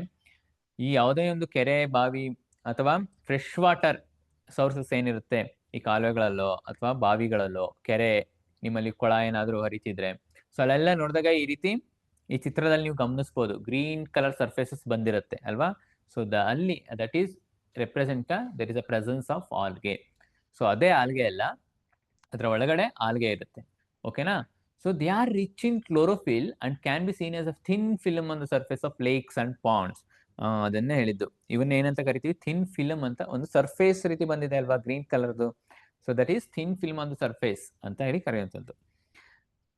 ಈ ಯಾವುದೇ ಒಂದು ಕೆರೆ, ಬಾವಿ ಅಥವಾ ಫ್ರೆಶ್ ವಾಟರ್ ಸೋರ್ಸಸ್ ಏನಿರುತ್ತೆ ಈ ಕಾಲುವೆಗಳಲ್ಲೋ ಅಥವಾ ಬಾವಿಗಳಲ್ಲೋ, ಕೆರೆ, ನಿಮ್ಮಲ್ಲಿ ಕೊಳ ಏನಾದ್ರೂ ಹರಿತಿದ್ರೆ, ಸೊ ಅಲ್ಲೆಲ್ಲ ನೋಡಿದಾಗ ಈ ರೀತಿ ಈ ಚಿತ್ರದಲ್ಲಿ ನೀವು ಗಮನಿಸ್ಬೋದು ಗ್ರೀನ್ ಕಲರ್ ಸರ್ಫೇಸಸ್ ಬಂದಿರುತ್ತೆ ಅಲ್ವಾ. ಸೊ ಅಲ್ಲಿ that is represent that is a presence of algae. So ಅದೇ ಆಲ್ಗೆ ಅಲ್ಲ, ಅದರ ಒಳಗಡೆ ಆಲ್ಗೆ ಇರುತ್ತೆ, ಓಕೆನಾ. So they are rich in chlorophyll and can be scene as a thin film on the surface of lakes and Pond's. ಅದನ್ನೇ ಹೇಳಿದ್ದು, ಇವನ್ನ ಏನಂತ ಕರಿತೀವಿ, ಥಿನ್ ಫಿಲಮ್ ಅಂತ. ಒಂದು ಸರ್ಫೇಸ್ ರೀತಿ ಬಂದಿದೆ ಅಲ್ವಾ ಗ್ರೀನ್ ಕಲರ್ದು, so that is thin film on the surface ಅಂತ ಹೇಳಿ ಕರೆಯುವಂಥದ್ದು.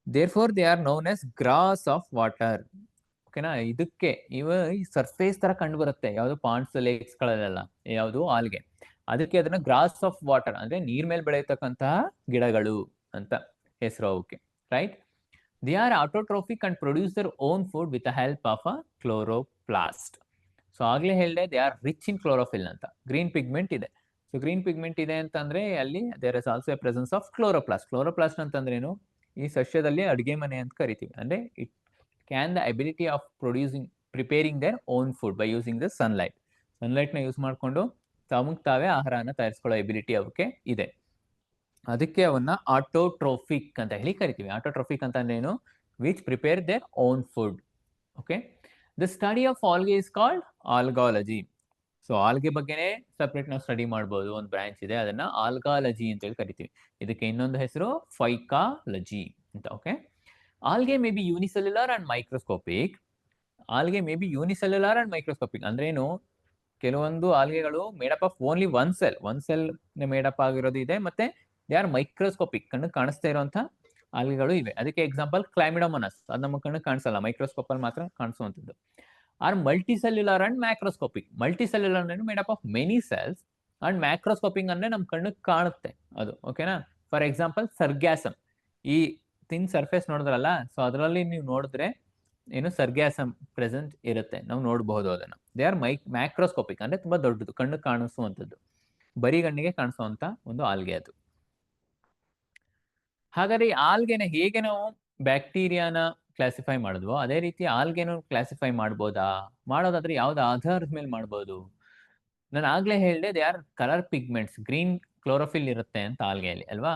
Therefore they are known as grass of water, ಓಕೆನಾ. ಇದಕ್ಕೆ ಈ ಸರ್ಫೇಸ್ ತರ ಕಂಡು ಬರುತ್ತೆ ಯಾವುದು ಪಾಂಡ್ಸ್ ಲೇಕ್ಸ್ ಗಳಲ್ಲೆಲ್ಲ, ಯಾವುದು ಆಲ್ಗೆ. ಅದಕ್ಕೆ ಅದನ್ನ ಗ್ರಾಸ್ ಆಫ್ ವಾಟರ್ ಅಂದ್ರೆ ನೀರ್ ಮೇಲೆ ಬೆಳೆಯತಕ್ಕಂತಹ ಗಿಡಗಳು ಅಂತ ಹೆಸರು ಅವಕ್ಕೆ, right. They are autotrophic and produce their own food with the help of a chloroplast. So ಆಗ್ಲೇ ಹೇಳಿದೆ they are rich in chlorophyll ಅಂತ. ಗ್ರೀನ್ ಪಿಗ್ಮೆಂಟ್ ಇದೆ. ಸೊ ಗ್ರೀನ್ ಪಿಗ್ಮೆಂಟ್ ಇದೆ ಅಂತಂದ್ರೆ ಅಲ್ಲಿ there is also a presence of chloroplast. Chloroplast ಅಂತಂದ್ರೇನು, ಈ ಸಸ್ಯದಲ್ಲಿ ಅಡುಗೆ ಮನೆ ಅಂತ ಕರಿತೀವಿ. ಅಂದ್ರೆ it can the ability of preparing their own food by using the sunlight. Sunlight ನ ಯೂಸ್ ಮಾಡಿಕೊಂಡು ತಮಗೆ ತಾವೇ ಆಹಾರನ ತಯಾರಿಸ್ಕೊಳ್ಳೋ ಎಬಿಲಿಟಿ ಅವಕ್ಕೆ ಇದೆ. ಅದಕ್ಕೆ ಅವನ್ನ ಆಟೋಟ್ರೋಫಿಕ್ ಅಂತ ಹೇಳಿ ಕರಿತೀವಿ. ಆಟೋಟ್ರೋಫಿಕ್ ಅಂತಂದ್ರೇನು, which prepare their own food. Okay, the study of algae is called algology. So algae ಬಗ್ಗೆನೇ ಸಪ್ರೇಟ್ ನಾವು ಸ್ಟಡಿ ಮಾಡ್ಬೋದು, ಒಂದು ಬ್ರಾಂಚ್ ಇದೆ, ಅದನ್ನ ಆಲ್ಗಾಲಜಿ ಅಂತ ಹೇಳಿ ಕರಿತೀವಿ. ಇದಕ್ಕೆ ಇನ್ನೊಂದು ಹೆಸರು ಫೈಕಾಲಜಿ ಅಂತ. Okay, algae may be unicellular and microscopic. Algae may be unicellular and microscopic ಅಂದ್ರೇನು, ಕೆಲವೊಂದು ಆಲ್ಗೆಗಳು made up of only one cell made up ಆಗಿರೋದು ಇದೆ, ಮತ್ತೆ ದೇ ಆರ್ ಮೈಕ್ರೋಸ್ಕೋಪಿಕ್, ಕಣ್ಣು ಕಾಣಿಸ್ತಾ ಇರುವಂತಹ ಆಲ್ಗೆಗಳು ಇವೆ. ಅದಕ್ಕೆ ಎಕ್ಸಾಂಪಲ್ ಕ್ಲೈಮಿಡೋಮೋನಸ್, ಅದು ನಮ್ಮ ಕಣ್ಣು ಕಾಣಿಸಲ್ಲ, ಮೈಕ್ರೋಸ್ಕೋಪ್ ಅಲ್ಲಿ ಮಾತ್ರ ಕಾಣಿಸುವಂಥದ್ದು. Are multicellular and macroscopic. Multicellular ಅಂದ್ರೆ made up of many cells, and macroscopic ಅಂದ್ರೆ ನಮ್ ಕಣ್ಣು ಕಾಣುತ್ತೆ ಅದು, ಓಕೆನಾ. ಫಾರ್ ಎಕ್ಸಾಂಪಲ್ ಸರ್ಗ್ಯಾಸಮ್, ಈ ಥಿನ್ ಸರ್ಫೇಸ್ ನೋಡಿದ್ರಲ್ಲ, ಸೊ ಅದರಲ್ಲಿ ನೀವು ನೋಡಿದ್ರೆ ಏನು ಸರ್ಗ್ಯಾಸಮ್ ಪ್ರೆಸೆಂಟ್ ಇರುತ್ತೆ, ನಾವು ನೋಡಬಹುದು ಅದನ್ನ. ದೇ ಆರ್ ಮ್ಯಾಕ್ರೋಸ್ಕೋಪಿಕ್ ಅಂದ್ರೆ ತುಂಬಾ ದೊಡ್ಡದು, ಕಣ್ಣು ಕಾಣಿಸುವಂಥದ್ದು, ಬರೀ ಕಣ್ಣಿಗೆ ಕಾಣಿಸುವಂತ ಒಂದು ಆಲ್ಗೆ ಅದು. ಹಾಗಾದ್ರೆ ಈ ಆಲ್ಗೆನ ಹೇಗೆ ನಾವು ಬ್ಯಾಕ್ಟೀರಿಯಾನ ಕ್ಲಾಸಿಫೈ ಮಾಡಿದ್ವೋ ಅದೇ ರೀತಿ ಆಲ್ಗೆನೂ ಕ್ಲಾಸಿಫೈ ಮಾಡ್ಬೋದಾ? ಮಾಡೋದಾದ್ರೆ ಯಾವ್ದು ಆಧಾರದ ಮೇಲೆ ಮಾಡ್ಬೋದು? ನಾನು ಆಗ್ಲೇ ಹೇಳಿದೆ they R colour pigments. Green chlorophyll ಇರುತ್ತೆ ಅಂತ ಆಲ್ಗೆಯಲ್ಲಿ ಅಲ್ವಾ.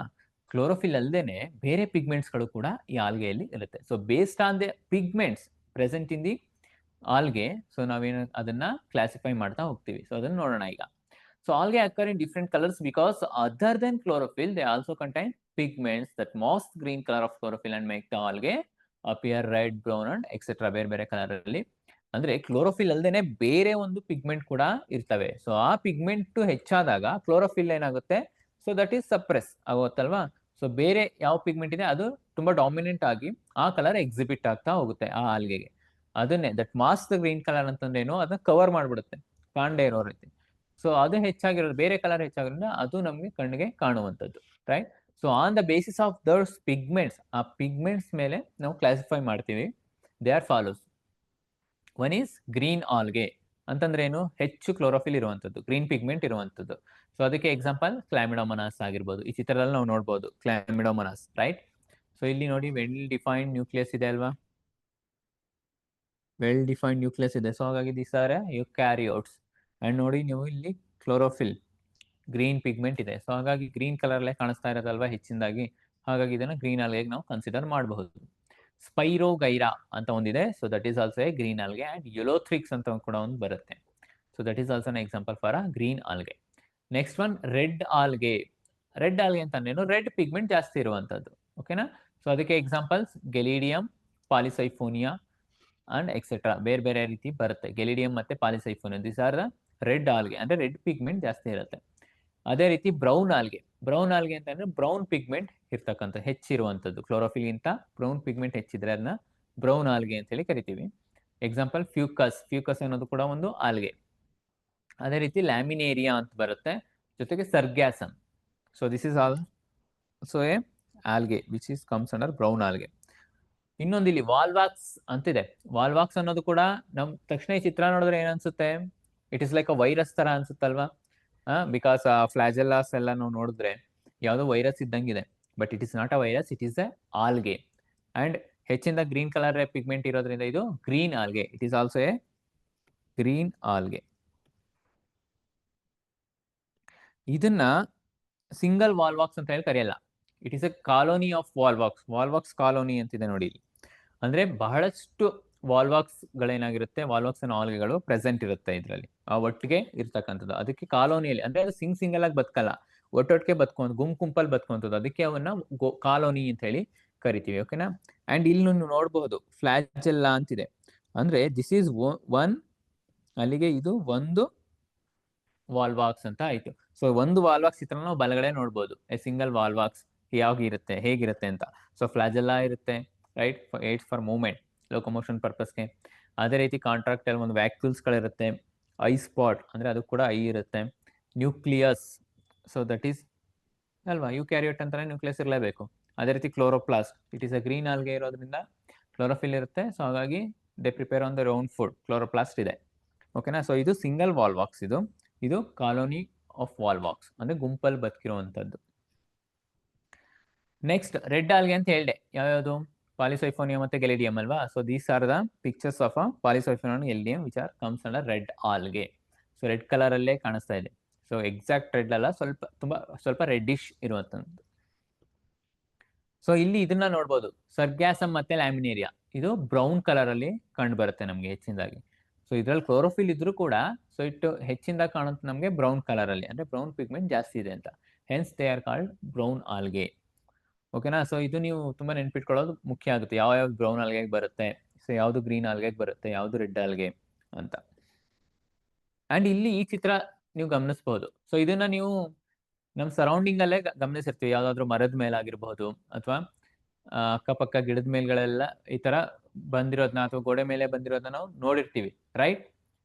ಕ್ಲೋರೋಫಿಲ್ ಅಲ್ಲದೇನೆ ಬೇರೆ ಪಿಗ್ಮೆಂಟ್ಸ್ಗಳು ಕೂಡ ಈ ಆಲ್ಗೆಯಲ್ಲಿ ಇರುತ್ತೆ. So based on the pigments present in the algae, so ನಾವೇನು ಅದನ್ನ ಕ್ಲಾಸಿಫೈ ಮಾಡ್ತಾ ಹೋಗ್ತೀವಿ. ಸೊ ಅದನ್ನ ನೋಡೋಣ ಈಗ. So algae occur in different colors because other than chlorophyll, they also contain pigments that mask green color of chlorophyll and make the algae appear red, brown and etc. ಬೇರೆ ಬೇರೆ colour ಅಲ್ಲಿ. ಅಂದ್ರೆ chlorophyll ಅಲ್ದೇನೆ ಬೇರೆ ಒಂದು pigment ಕೂಡ ಇರ್ತವೆ. So ಆ pigment ಹೆಚ್ಚಾದಾಗ ಕ್ಲೋರೋಫಿಲ್ ಏನಾಗುತ್ತೆ, ಸೊ ದಟ್ ಈಸ್ ಸಪ್ರೆಸ್ ಆಗುತ್ತಲ್ವಾ. ಸೊ ಬೇರೆ ಯಾವ ಪಿಗ್ಮೆಂಟ್ ಇದೆ ಅದು ತುಂಬಾ ಡಾಮಿನೆಂಟ್ ಆಗಿ ಆ ಕಲರ್ ಎಕ್ಸಿಬಿಟ್ ಆಗ್ತಾ ಹೋಗುತ್ತೆ ಆ ಆಲ್ಗೆಗೆ. ಅದನ್ನೇ that mask the green colour ಅಂತಂದ್ರೇನು, ಅದನ್ನ ಕವರ್ ಮಾಡ್ಬಿಡುತ್ತೆ ಕಾಣದೇ ಇರೋ ರೀತಿ. ಸೊ ಅದು ಹೆಚ್ಚಾಗಿರೋದು, ಬೇರೆ ಕಲರ್ ಹೆಚ್ಚಾಗಿರೋದ್ರಿಂದ ಅದು ನಮಗೆ ಕಣ್ಣಿಗೆ ಕಾಣುವಂಥದ್ದು, right. So on the basis of those pigments, ಆ ಪಿಗ್ಮೆಂಟ್ಸ್ ಮೇಲೆ ನಾವು ಕ್ಲಾಸಿಫೈ ಮಾಡ್ತೀವಿ. They are follows. One is green algae ಅಂತಂದ್ರೆ ಏನು, ಹೆಚ್ಚು ಕ್ಲೋರೋಫಿಲ್ ಇರುವಂಥದ್ದು, ಗ್ರೀನ್ ಪಿಗ್ಮೆಂಟ್ ಇರುವಂಥದ್ದು. ಸೊ ಅದಕ್ಕೆ ಎಕ್ಸಾಂಪಲ್ ಕ್ಲಾಮಿಡೋಮೊನಾಸ್ ಆಗಿರ್ಬೋದು. ಈ ಚಿತ್ರದಲ್ಲಿ ನಾವು ನೋಡ್ಬೋದು ಕ್ಲಾಮಿಡೋಮೊನಾಸ್, ರೈಟ್. ಸೊ ಇಲ್ಲಿ ನೋಡಿ ವೆಲ್ ಡಿಫೈನ್ಡ್ ನ್ಯೂಕ್ಲಿಯಸ್ ಇದೆ ಅಲ್ವಾ, ವೆಲ್ ಡಿಫೈನ್ಡ್ ನ್ಯೂಕ್ಲಿಯಸ್ ಇದೆ. ಸೊ ಹಾಗಾಗಿ ದೀಸ್ ಆರ್ ಯುಕ್ಯಾರಿಯೋಟ್ಸ್. ಅಂಡ್ ನೋಡಿ ನೀವು ಇಲ್ಲಿ ಕ್ಲೋರೋಫಿಲ್, ಗ್ರೀನ್ ಪಿಗ್ಮೆಂಟ್ ಇದೆ. ಸೊ ಹಾಗಾಗಿ ಗ್ರೀನ್ ಕಲರ್ ಅಲ್ಲೇ ಕಾಣಿಸ್ತಾ ಇರೋದಲ್ವಾ ಹೆಚ್ಚಿನದಾಗಿ. ಹಾಗಾಗಿ ಇದನ್ನ ಗ್ರೀನ್ ಆಲ್ಗೆ ನಾವು ಕನ್ಸಿಡರ್ ಮಾಡಬಹುದು. ಸ್ಪೈರೋಗೈರಾ ಅಂತ ಒಂದಿದೆ. So that is also a green algae. And Ulothrix ಅಂತ ಕೂಡ ಒಂದು ಬರುತ್ತೆ. So that is also an example for a green algae. Next one red algae. Red algae ಅಂತಂದ್ರೇನು, ರೆಡ್ ಪಿಗ್ಮೆಂಟ್ ಜಾಸ್ತಿ ಇರುವಂತದ್ದು, ಓಕೆನಾ. ಸೊ ಅದಕ್ಕೆ examples Gelidium, Polysiphonia and etcetera. ಬೇರೆ ಬೇರೆ ರೀತಿ ಬರುತ್ತೆ. ಗೆಲಿಡಿಯಂ ಮತ್ತೆ Polysiphonia, these are the red algae, ಅಂದ್ರೆ ರೆಡ್ ಪಿಗ್ಮೆಂಟ್ ಜಾಸ್ತಿ ಇರುತ್ತೆ. ಅದೇ ರೀತಿ ಬ್ರೌನ್ ಆಲ್ಗೆ. ಬ್ರೌನ್ ಆಲ್ಗೆ ಅಂತಂದ್ರೆ ಬ್ರೌನ್ ಪಿಗ್ಮೆಂಟ್ ಇರ್ತಕ್ಕಂಥ ಹೆಚ್ಚಿರುವಂಥದ್ದು, ಕ್ಲೋರೋಫಿಲ್ ಗಿಂತ ಬ್ರೌನ್ ಪಿಗ್ಮೆಂಟ್ ಹೆಚ್ಚಿದ್ರೆ ಅದನ್ನ ಬ್ರೌನ್ ಆಲ್ಗೆ ಅಂತ ಹೇಳಿ ಕರಿತೀವಿ. ಎಕ್ಸಾಂಪಲ್ ಫ್ಯೂಕಸ್. ಫ್ಯೂಕಸ್ ಅನ್ನೋದು ಕೂಡ ಒಂದು ಆಲ್ಗೆ. ಅದೇ ರೀತಿ ಲ್ಯಾಮಿನೇರಿಯಾ ಅಂತ ಬರುತ್ತೆ, ಜೊತೆಗೆ Sargassum. So this is also a algae which is comes under brown algae. ಇನ್ನೊಂದು ಇಲ್ಲಿ ವಾಲ್ವಾಕ್ಸ್ ಅಂತಿದೆ. ವಾಲ್ವಾಕ್ಸ್ ಅನ್ನೋದು ಕೂಡ ನಮ್ ತಕ್ಷಣ ಈ ಚಿತ್ರ ನೋಡಿದ್ರೆ ಏನ್ ಅನ್ಸುತ್ತೆ, it is like a virus ತರ ಅನ್ಸುತ್ತಲ್ವಾ. ಬಿಕಾಸ್ ಆ ಫ್ಲಾಜೆಲ್ಲಾಸ್ ಎಲ್ಲ ನಾವು ನೋಡಿದ್ರೆ ಯಾವುದೋ ವೈರಸ್ ಇದ್ದಂಗಿದೆ. But it is not a virus, it is a algae. And ಹೆಚ್ಚಿನ ಗ್ರೀನ್ ಕಲರ್ ಪಿಗ್ಮೆಂಟ್ ಇರೋದ್ರಿಂದ ಇದು green algae. It is also a green algae. ಇದನ್ನ ಸಿಂಗಲ್ ವಾಲ್ವಾಕ್ಸ್ ಅಂತ ಹೇಳಿ ಕರೆಯಲ್ಲ. It is a colony of Volvox. Volvox colony ಅಂತಿದೆ ನೋಡಿ ಇಲ್ಲಿ. ಅಂದ್ರೆ ಬಹಳಷ್ಟು ವಾಲ್ವಾಕ್ಸ್ ಗಳೇನಾಗಿರುತ್ತೆ, ವಾಲ್ವಾಕ್ಸ್ ಅನ್ನೋ ಆಲ್ಗೆಗಳು ಪ್ರೆಸೆಂಟ್ ಇರುತ್ತೆ ಇದರಲ್ಲಿ, ಆ ಒಟ್ಟಿಗೆ ಇರ್ತಕ್ಕಂಥದ್ದು. ಅದಕ್ಕೆ ಕಾಲೋನಿಯಲ್ಲಿ, ಅಂದ್ರೆ ಅದು ಸಿಂಗಲ್ ಆಗಿ ಬದುಕಲ್ಲ, ಒಟ್ಟೊಟ್ಟಿಗೆ ಬದುಕೊಂಡ್ ಗುಂಪಲ್ಲಿ ಬದುಕುವಂಥದ್ದು. ಅದಕ್ಕೆ ಅವನ್ನ ಕಾಲೋನಿ ಅಂತ ಹೇಳಿ ಕರಿತೀವಿ, ಓಕೆನಾ. ಅಂಡ್ ಇಲ್ಲಿ ನೀವು ನೋಡಬಹುದು ಫ್ಲಾಜೆಲ್ಲಾ ಅಂತಿದೆ. ಅಂದ್ರೆ ದಿಸ್ ಈಸ್ ಒನ್, ಅಲ್ಲಿಗೆ ಇದು ಒಂದು ವಾಲ್ವಾಕ್ಸ್ ಅಂತ ಆಯ್ತು. ಸೊ ಒಂದು ವಾಲ್ವಾಕ್ಸ್ ಚಿತ್ರ ನಾವು ಬಲಗಡೆ ನೋಡ್ಬೋದು. ಎ ಸಿಂಗಲ್ ವಾಲ್ವಾಕ್ಸ್ ಯಾವಾಗಿರುತ್ತೆ, ಹೇಗಿರುತ್ತೆ ಅಂತ. ಸೊ ಫ್ಲಾಜೆಲ್ಲಾ ಇರುತ್ತೆ, right, aids for movement, locomotion ಪರ್ಪಸ್ಗೆ. ಅದೇ ರೀತಿ ಕಾಂಟ್ರಾಕ್ಟಲ್ ಒಂದು ವ್ಯಾಕ್ಯೂಲ್ಸ್ಗಳಿರುತ್ತೆ. ಐ ಸ್ಪಾಟ್ ಅಂದ್ರೆ ಅದು ಕೂಡ ಐ ಇರುತ್ತೆ. ನ್ಯೂಕ್ಲಿಯಸ್, ಸೊ ದಟ್ ಈಸ್ ಅಲ್ವಾ, ಯುಕ್ಯಾರಿಯೋಟ್ ಅಂತಾನೆ ನ್ಯೂಕ್ಲಿಯಸ್ ಇರಲೇಬೇಕು. ಅದೇ ರೀತಿ chloroplast, it is a green algae ಇರೋದ್ರಿಂದ ಕ್ಲೋರೋಫಿಲ್ ಇರುತ್ತೆ. ಸೊ ಹಾಗಾಗಿ they prepare on the own food, chloroplast ಇದೆ, ಓಕೆನಾ. ಸೊ ಇದು ಸಿಂಗಲ್ ವಾಲ್ವಾಕ್ಸ್, ಇದು ಕಾಲೋನಿ ಆಫ್ ವಾಲ್ವಾಕ್ಸ್, ಅಂದ್ರೆ ಗುಂಪಲ್ಲಿ ಬದುಕಿರುವಂತದ್ದು. ನೆಕ್ಸ್ಟ್ ರೆಡ್ ಆಲ್ಗೆ ಅಂತ ಹೇಳಿದೆ. ಯಾವ್ಯಾವುದು, ಪಾಲಿಸೈಫೋನಿಯಂ ಮತ್ತೆ ಗೆಲಿಡಿಯಂ ಅಲ್ವಾ. So these are the pictures of a Polysiphonium Gelidium which are comes under red algae. So red colour ಅಲ್ಲೇ ಕಾಣಿಸ್ತಾ ಇದೆ. ಸೊ ಎಕ್ಸಾಕ್ಟ್ ರೆಡ್ ಅಲ್ಲ, ಸ್ವಲ್ಪ ರೆಡ್ಡಿಶ್ ಇರುವಂತದ್ದು. ಸೊ ಇಲ್ಲಿ ಇದನ್ನ ನೋಡ್ಬೋದು, ಸರ್ಗ್ಯಾಸಮ್ ಮತ್ತೆ ಲ್ಯಾಮಿನೇರಿಯಾ. ಇದು ಬ್ರೌನ್ ಕಲರ್ ಅಲ್ಲಿ ಕಂಡು ಬರುತ್ತೆ ನಮ್ಗೆ ಹೆಚ್ಚಿನದಾಗಿ. ಸೊ ಇದ್ರಲ್ಲಿ ಕ್ಲೋರೋಫಿಲ್ ಇದ್ರೂ ಕೂಡ ಸೊ ಇಟ್ಟು ಹೆಚ್ಚಿಂದ ಕಾಣುತ್ತೆ ನಮಗೆ ಬ್ರೌನ್ ಕಲರ್ ಅಲ್ಲಿ, ಅಂದ್ರೆ ಬ್ರೌನ್ ಪಿಗ್ಮೆಂಟ್ ಜಾಸ್ತಿ ಇದೆ ಅಂತ. Hence they are called brown algae, ಓಕೆನಾ. ಸೊ ಇದು ನೀವು ತುಂಬಾ ನೆನ್ಪಿಟ್ಕೊಳ್ಳೋದು ಮುಖ್ಯ ಆಗುತ್ತೆ, ಯಾವ ಬ್ರೌನ್ ಆಲ್ಗೆ ಬರುತ್ತೆ, ಸೊ ಯಾವ್ದು ಗ್ರೀನ್ ಆಲ್ಗೆ ಬರುತ್ತೆ, ಯಾವ್ದು ರೆಡ್ ಆಲ್ಗೆ ಅಂತ. ಅಂಡ್ ಇಲ್ಲಿ ಈ ಚಿತ್ರ ನೀವು ಗಮನಿಸಬಹುದು. ಸೊ ಇದನ್ನ ನೀವು ನಮ್ ಸರೌಂಡಿಂಗ್ ಅಲ್ಲೇ ಗಮನಿಸಿರ್ತೀವಿ, ಯಾವ್ದಾದ್ರು ಮರದ ಮೇಲಾಗಿರ್ಬಹುದು ಅಥವಾ ಅಕ್ಕಪಕ್ಕ ಗಿಡದ ಮೇಲ್ಗಳೆಲ್ಲ ಈ ತರ ಬಂದಿರೋದನ್ನ ಅಥವಾ ಗೋಡೆ ಮೇಲೆ ಬಂದಿರೋದನ್ನ ನಾವು ನೋಡಿರ್ತೀವಿ, ರೈಟ್.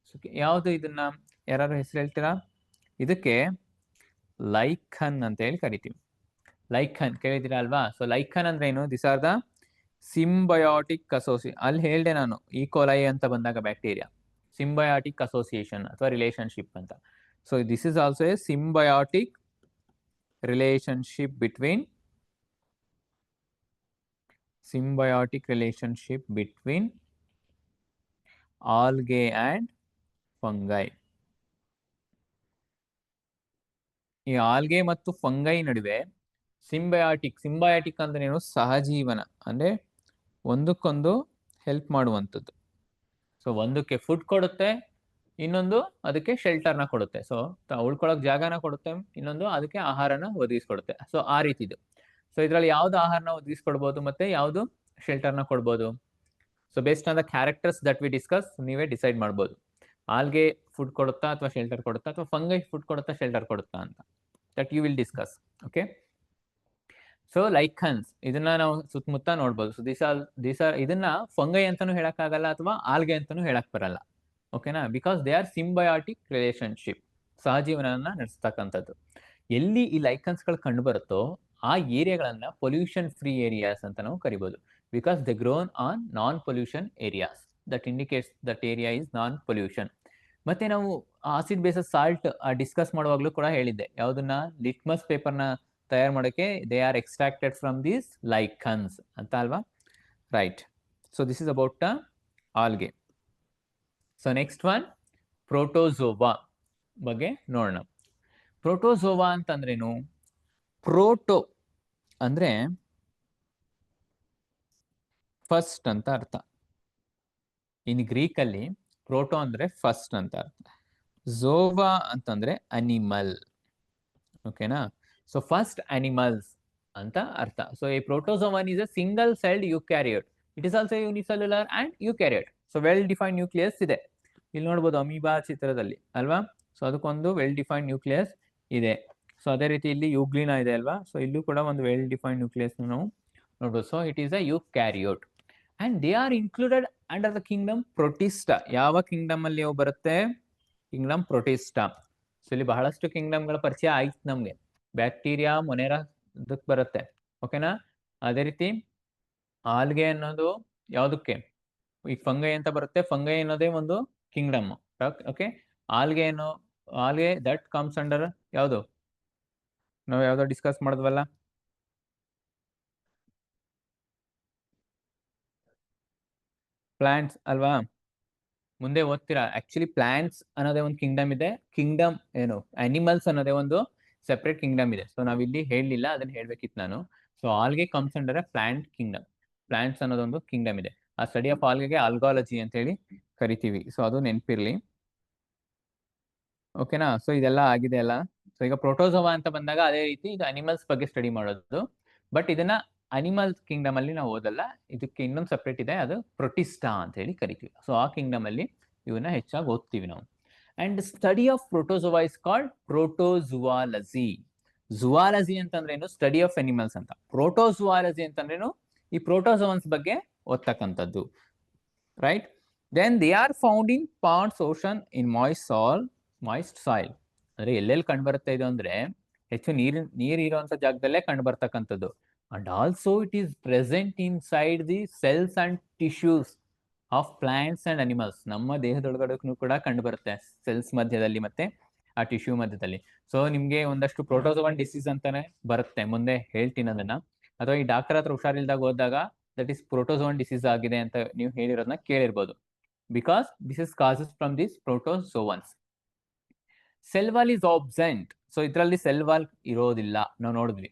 ಯಾವ್ದು ಇದನ್ನ ಯಾರು ಹೆಸರು ಹೇಳ್ತೀರಾ? ಇದಕ್ಕೆ ಲೈಖನ್ ಅಂತ ಹೇಳಿ ಕರಿತೀವಿ. ಲೈಖನ್ ಕೇಳಿದಿರಾ ಅಲ್ವಾ? ಸೊ ಲೈಖನ್ ಅಂದ್ರೆ ಏನು? ದಿಸ್ ಆರ್ ದ ಸಿಂಬಯೋಟಿಕ್ ಅಲ್ಲಿ ಹೇಳ್ದೆ ನಾನು, ಈಕೋಲೈ ಅಂತ ಬಂದಾಗ ಬ್ಯಾಕ್ಟೀರಿಯಾ, ಸಿಂಬಯೋಟಿಕ್ ಅಸೋಸಿಯೇಷನ್ ಅಥವಾ ರಿಲೇಶನ್ಶಿಪ್ ಅಂತ. So this is also A symbiotic relationship between algae and fungi. ಈ ಆಲ್ಗೆ ಮತ್ತು ಫಂಗೈ ನಡುವೆ ಸಿಂಬಯಾಟಿಕ್ ಅಂದ್ರೆ ಏನು? ಸಹಜೀವನ, ಅಂದ್ರೆ ಒಂದಕ್ಕೊಂದು ಹೆಲ್ಪ್ ಮಾಡುವಂಥದ್ದು. ಸೊ ಒಂದಕ್ಕೆ ಫುಡ್ ಕೊಡುತ್ತೆ, ಇನ್ನೊಂದು ಅದಕ್ಕೆ ಶೆಲ್ಟರ್ನ ಕೊಡುತ್ತೆ. ಸೊ ಉಳ್ಕೊಳಕ್ ಜಾಗನ ಕೊಡುತ್ತೆ, ಇನ್ನೊಂದು ಅದಕ್ಕೆ ಆಹಾರನ ಒದಗಿಸ್ಕೊಡುತ್ತೆ. ಸೊ ಆ ರೀತಿದು. ಸೊ ಇದ್ರಲ್ಲಿ ಯಾವ್ದು ಆಹಾರನ ಒದಗಿಸ್ಕೊಡ್ಬೋದು ಮತ್ತೆ ಯಾವ್ದು ಶೆಲ್ಟರ್ನ ಕೊಡ್ಬೋದು? So based on the characters that we discuss ನೀವೇ ಡಿಸೈಡ್ ಮಾಡ್ಬೋದು. ಆಲ್ಗೆ ಫುಡ್ ಕೊಡುತ್ತಾ ಅಥವಾ ಶೆಲ್ಟರ್ ಕೊಡುತ್ತಾ, ಅಥವಾ ಫಂಗೈ ಫುಡ್ ಕೊಡುತ್ತಾ ಶೆಲ್ಟರ್ ಕೊಡುತ್ತಾ ಅಂತ. That you will discuss. Okay, so lichens ಇದನ್ನ ನಾವು ಸುತ್ತಮುತ್ತ ನೋಡ್ಬೋದು. ಸೊ ದೀಸ್ ಆರ್ ಇದನ್ನ ಫಂಗೈ ಅಂತಾನು ಹೇಳಕ್ ಆಗಲ್ಲ ಅಥವಾ ಆಲ್ಗೆ ಅಂತಾನು ಹೇಳಕ್ ಬರಲ್ಲ. ಓಕೆನಾ, because they are symbiotic relationship, ಸಹಜೀವನನ ನಡೆಸ್ತಕ್ಕಂಥದ್ದು. ಎಲ್ಲಿ ಈ ಲೈಕನ್ಸ್ ಗಳು ಕಂಡು ಬರುತ್ತೋ ಆ ಏರಿಯಾಗಳನ್ನ ಪೊಲ್ಯೂಷನ್ ಫ್ರೀ ಏರಿಯಾಸ್ ಅಂತ ನಾವು ಕರಿಬಹುದು. Because they grown on non pollution areas, that indicates that area is non pollution. ಮತ್ತೆ ನಾವು ಆಸಿಡ್ ಬೇಸಸ್ ಸಾಲ್ಟ್ ಡಿಸ್ಕಸ್ ಮಾಡುವಾಗ್ಲೂ ಕೂಡ ಹೇಳಿದ್ದೆ, ಯಾವ್ದನ್ನ ಲಿಟ್ಮಸ್ ಪೇಪರ್ನ ತಯಾರು ಮಾಡೋಕೆ they are extracted from these lichens ಅಂತ ಅಲ್ವಾ? Right. So this is about algae. So next one protozoa ಬಗ್ಗೆ ನೋಡೋಣ. ಪ್ರೋಟೋಝೋವಾ ಅಂತಂದ್ರೇನು? ಪ್ರೋಟೋ ಅಂದ್ರೆ ಫಸ್ಟ್ ಅಂತ ಅರ್ಥ. ಇನ್ ಗ್ರೀಕ್ ಅಲ್ಲಿ ಪ್ರೋಟೋ ಅಂದ್ರೆ ಫಸ್ಟ್ ಅಂತ ಅರ್ಥ. ಝೋವಾ ಅಂತಂದ್ರೆ ಅನಿಮಲ್. ಓಕೆನಾ, ಸೊ ಫಸ್ಟ್ ಅನಿಮಲ್ಸ್ ಅಂತ ಅರ್ಥ. ಸೊ ಈ protozoan is a single celled eukaryote. It is also unicellular and eukaryote. So well defined nucleus ಇದೆ. ಇಲ್ಲಿ ನೋಡ್ಬೋದು ಅಮೀಬಾ ಚಿತ್ರದಲ್ಲಿ ಅಲ್ವಾ? ಸೊ ಅದಕ್ಕೊಂದು ವೆಲ್ ಡಿಫೈನ್ಡ್ ನ್ಯೂಕ್ಲಿಯಸ್ ಇದೆ. ಸೊ ಅದೇ ರೀತಿ ಇಲ್ಲಿ ಯುಗ್ಲಿನಾ ಇದೆ ಅಲ್ವಾ? ಸೊ ಇಲ್ಲೂ ಕೂಡ ಒಂದು ವೆಲ್ ಡಿಫೈನ್ಡ್ ನ್ಯೂಕ್ಲಿಯಸ್ ನಾವು ನೋಡ್ಬೋದು. So it is a eukaryote and they are included under the Kingdom Protista. ಯಾವ ಕಿಂಗ್ಡಮ್ ಅಲ್ಲಿ ಅವು ಬರುತ್ತೆ? Kingdom Protista. ಸೊ ಇಲ್ಲಿ ಬಹಳಷ್ಟು ಕಿಂಗ್ಡಮ್ಗಳ ಪರಿಚಯ ಆಯ್ತು ನಮ್ಗೆ. ಬ್ಯಾಕ್ಟೀರಿಯಾ, ಮೊನೆರಾ ಇದಕ್ಕೆ ಬರುತ್ತೆ. ಓಕೆನಾ, ಅದೇ ರೀತಿ ಆಲ್ಗೆ ಅನ್ನೋದು ಯಾವ್ದಕ್ಕೆ? ಈಗ ಫಂಗೈ ಅಂತ ಬರುತ್ತೆ. ಫಂಗೈ ಅನ್ನೋದೇ ಒಂದು ಕಿಂಗ್ಡಮ್. ಓಕೆ, ಆಲ್ಗೆ ಅನ್ನೋ ಆಲ್ಗೆ ದಟ್ ಕಮ್ಸ್ ಅಂಡರ್ ಯಾವುದು? ನಾವು ಯಾವ್ದೋ ಡಿಸ್ಕಸ್ ಮಾಡಿದ್ವಲ್ಲ, ಪ್ಲಾಂಟ್ಸ್ ಅಲ್ವಾ? ಮುಂದೆ ಓದ್ತೀರಾ. ಆಕ್ಚುಲಿ ಪ್ಲಾಂಟ್ಸ್ ಅನ್ನೋದೇ ಒಂದು ಕಿಂಗ್ಡಮ್ ಇದೆ. ಕಿಂಗ್ಡಮ್ ಏನು ಅನಿಮಲ್ಸ್ ಅನ್ನೋದೇ ಒಂದು ಸೆಪರೇಟ್ ಕಿಂಗ್ಡಮ್ ಇದೆ. ಸೊ ನಾವಿಲ್ಲಿ ಹೇಳಲಿಲ್ಲ, ಅದನ್ನ ಹೇಳ್ಬೇಕಿತ್ತು ನಾನು. So algae comes under plant Kingdom. Plants ಅನ್ನೋದೊಂದು ಕಿಂಗ್ಡಮ್ ಇದೆ. ಆ ಸ್ಟಡಿ ಆಫ್ ಆಲ್ಗೆ ಆಲ್ಗಾಲಜಿ ಅಂತ ಹೇಳಿ ಕರಿತೀವಿ. ಸೊ ಅದು ನೆನಪಿರ್ಲಿ. ಓಕೆನಾ, ಸೊ ಇದೆಲ್ಲ ಆಗಿದೆ ಅಲ್ಲ. ಸೊ ಈಗ ಪ್ರೋಟೋಝೋವಾ ಅಂತ ಬಂದಾಗ ಅದೇ ರೀತಿ ಇದು ಅನಿಮಲ್ಸ್ ಬಗ್ಗೆ ಸ್ಟಡಿ ಮಾಡೋದು. ಬಟ್ ಇದನ್ನ ಅನಿಮಲ್ಸ್ ಕಿಂಗ್ಡಮ್ ಅಲ್ಲಿ ನಾವು ಓದಲ್ಲ. ಇದಕ್ಕೆ ಇನ್ನೊಂದು ಸಪ್ರೇಟ್ ಇದೆ, ಅದು ಪ್ರೊಟಿಸ್ಟಾ ಅಂತ ಹೇಳಿ ಕರಿತೀವಿ. ಸೊ ಆ ಕಿಂಗ್ಡಮ್ ಅಲ್ಲಿ ಇವನ್ನ ಹೆಚ್ಚಾಗಿ ಓದ್ತೀವಿ ನಾವು. And study of protozoa is called protozoology. Zoology ಅಂತಂದ್ರೇನು? ಸ್ಟಡಿ ಆಫ್ ಅನಿಮಲ್ಸ್ ಅಂತ. ಪ್ರೋಟೋಝುವಾಲಜಿ ಅಂತಂದ್ರೇನು? ಈ ಪ್ರೋಟೋಝೋವನ್ಸ್ ಬಗ್ಗೆ ಓದ್ತಕ್ಕಂಥದ್ದು. Right. Then they are found in ponds, ocean, in moist soil. ಅಂದ್ರೆ ಎಲ್ಲೆಲ್ಲಿ ಕಂಡು ಬರುತ್ತೆ ಇದು ಅಂದ್ರೆ ಹೆಚ್ಚು ನೀರು ಇರುವಂತ ಜಾಗದಲ್ಲೇ ಕಂಡು ಬರ್ತಕ್ಕಂಥದ್ದು. And also it is present in side the cells and tissues of plants and animals. ನಮ್ಮ ದೇಹದೊಳಗಡೆನೂ ಕೂಡ ಕಂಡು ಬರುತ್ತೆ, ಸೆಲ್ಸ್ ಮಧ್ಯದಲ್ಲಿ ಮತ್ತೆ ಆ ಟಿಶ್ಯೂ ಮಧ್ಯದಲ್ಲಿ. ಸೊ ನಿಮ್ಗೆ ಒಂದಷ್ಟು ಪ್ರೋಟೋಝೋವನ್ ಡಿಸೀಸ್ ಅಂತಾನೆ ಬರುತ್ತೆ, ಮುಂದೆ ಹೇಳ್ತೀನಿ ಅದನ್ನ. ಅಥವಾ ಈ ಡಾಕ್ಟರ್ ಹತ್ರ ಹುಷಾರಿಲ್ದಾಗ ಹೋದಾಗ ದಟ್ ಈಸ್ ಪ್ರೋಟೋಝೋವನ್ ಡಿಸೀಸ್ ಆಗಿದೆ ಅಂತ ನೀವು ಹೇಳಿರೋದನ್ನ ಕೇಳಿರ್ಬೋದು. Because this is causes from this protozoans. Cell wall is absent. So ಇದರಲ್ಲಿ ಸೆಲ್ ವಾಲ್ ಇರೋದಿಲ್ಲ, ನಾವು ನೋಡಿದ್ವಿ.